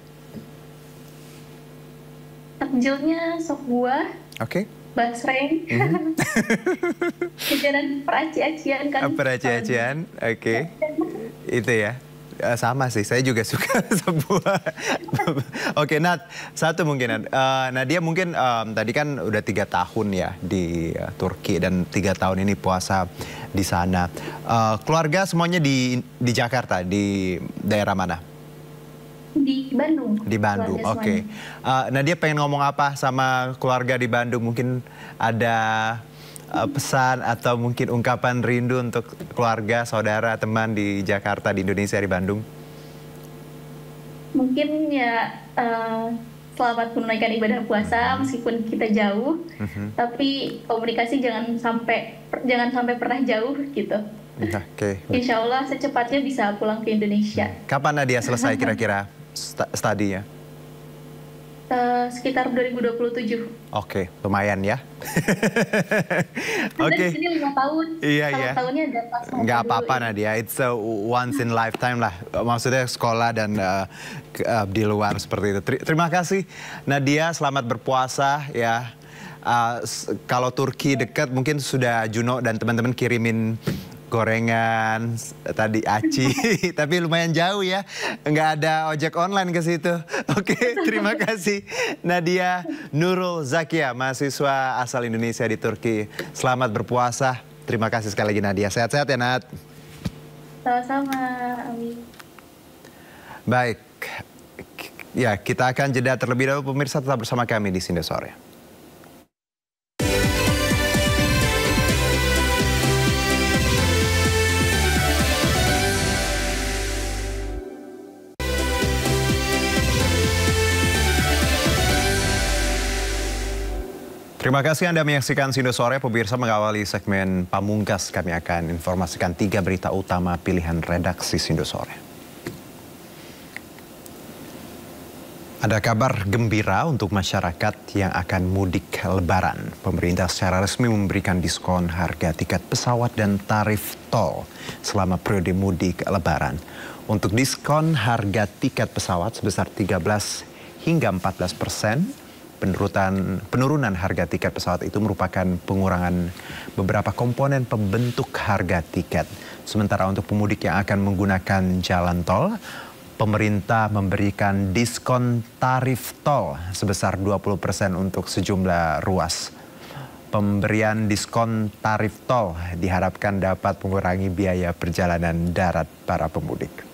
Takjilnya sop buah. Oke. Basreng. Jajanan peraci-acian kan. Peraci-acian, oke. Itu ya. Sama sih, saya juga suka sebuah. Oke, Nat, satu mungkin. Nadia mungkin tadi kan udah 3 tahun ya di Turki dan 3 tahun ini puasa di sana. Keluarga semuanya di Jakarta, di daerah mana? Di Bandung. Di Bandung, oke. Nadia pengen ngomong apa sama keluarga di Bandung? Mungkin ada pesan atau mungkin ungkapan rindu untuk keluarga, saudara, teman di Jakarta, di Indonesia, di Bandung? Mungkin ya selamat menunaikan ibadah puasa meskipun kita jauh, tapi komunikasi jangan sampai pernah jauh gitu. Insya Allah secepatnya bisa pulang ke Indonesia. Kapan Nadia selesai kira-kira studinya? Sekitar 2027. Oke, lumayan ya. Oke. Di sini 5 tahun. Iya. Tahunnya ada pas. Nggak apa-apa Nadia, it's a once in lifetime lah. Maksudnya sekolah dan di luar seperti itu. Terima kasih Nadia, selamat berpuasa ya. Kalau Turki dekat mungkin sudah Juno dan teman-teman kirimin gorengan, tadi aci, tapi lumayan jauh ya, nggak ada ojek online ke situ. Oke, terima kasih Nadia Nurul Zakia, mahasiswa asal Indonesia di Turki. Selamat berpuasa. Terima kasih sekali lagi Nadia. Sehat-sehat ya Nat. Sama-sama, amin. Baik, ya kita akan jeda terlebih dahulu, pemirsa tetap bersama kami di Sindo Sore. Terima kasih Anda menyaksikan Sindo Sore. Pemirsa, mengawali segmen pamungkas kami akan informasikan 3 berita utama pilihan redaksi Sindo Sore. Ada kabar gembira untuk masyarakat yang akan mudik Lebaran. Pemerintah secara resmi memberikan diskon harga tiket pesawat dan tarif tol selama periode mudik Lebaran. Untuk diskon harga tiket pesawat sebesar 13 hingga 14%. Penurunan harga tiket pesawat itu merupakan pengurangan beberapa komponen pembentuk harga tiket. Sementara untuk pemudik yang akan menggunakan jalan tol, pemerintah memberikan diskon tarif tol sebesar 20% untuk sejumlah ruas. Pemberian diskon tarif tol diharapkan dapat mengurangi biaya perjalanan darat para pemudik.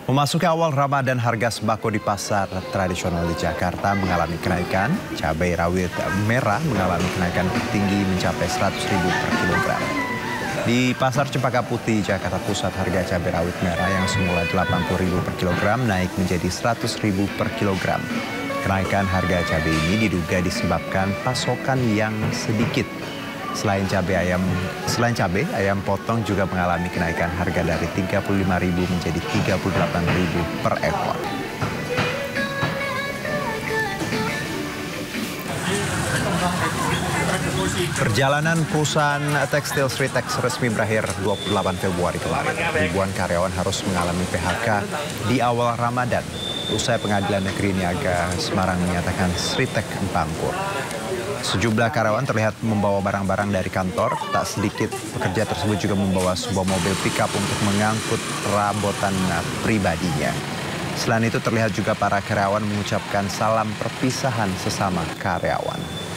Memasuki awal Ramadan, harga sembako di pasar tradisional di Jakarta mengalami kenaikan. Cabai rawit merah mengalami kenaikan tertinggi mencapai Rp100.000 per kilogram. Di Pasar Cempaka Putih, Jakarta Pusat, harga cabai rawit merah yang semula Rp80.000 per kilogram naik menjadi Rp100.000 per kilogram. Kenaikan harga cabai ini diduga disebabkan pasokan yang sedikit. Selain cabai, ayam potong juga mengalami kenaikan harga dari Rp35.000 menjadi Rp38.000 per ekor. Perjalanan perusahaan tekstil Sritex resmi berakhir 28 Februari kemarin. Ribuan karyawan harus mengalami PHK di awal Ramadan. Usai Pengadilan Negeri Niaga Semarang menyatakan Sritex bangkrut. Sejumlah karyawan terlihat membawa barang-barang dari kantor. Tak sedikit pekerja tersebut juga membawa sebuah mobil pickup untuk mengangkut perabotan pribadinya. Selain itu terlihat juga para karyawan mengucapkan salam perpisahan sesama karyawan.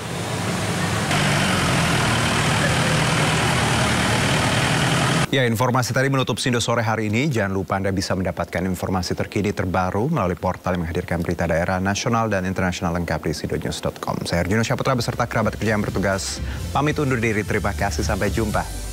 Ya, informasi tadi menutup Sindo Sore hari ini. Jangan lupa Anda bisa mendapatkan informasi terkini terbaru melalui portal yang menghadirkan berita daerah, nasional, dan internasional lengkap di sindonews.com. Saya Arjuno Syaputra beserta kerabat kerja yang bertugas. Pamit undur diri. Terima kasih. Sampai jumpa.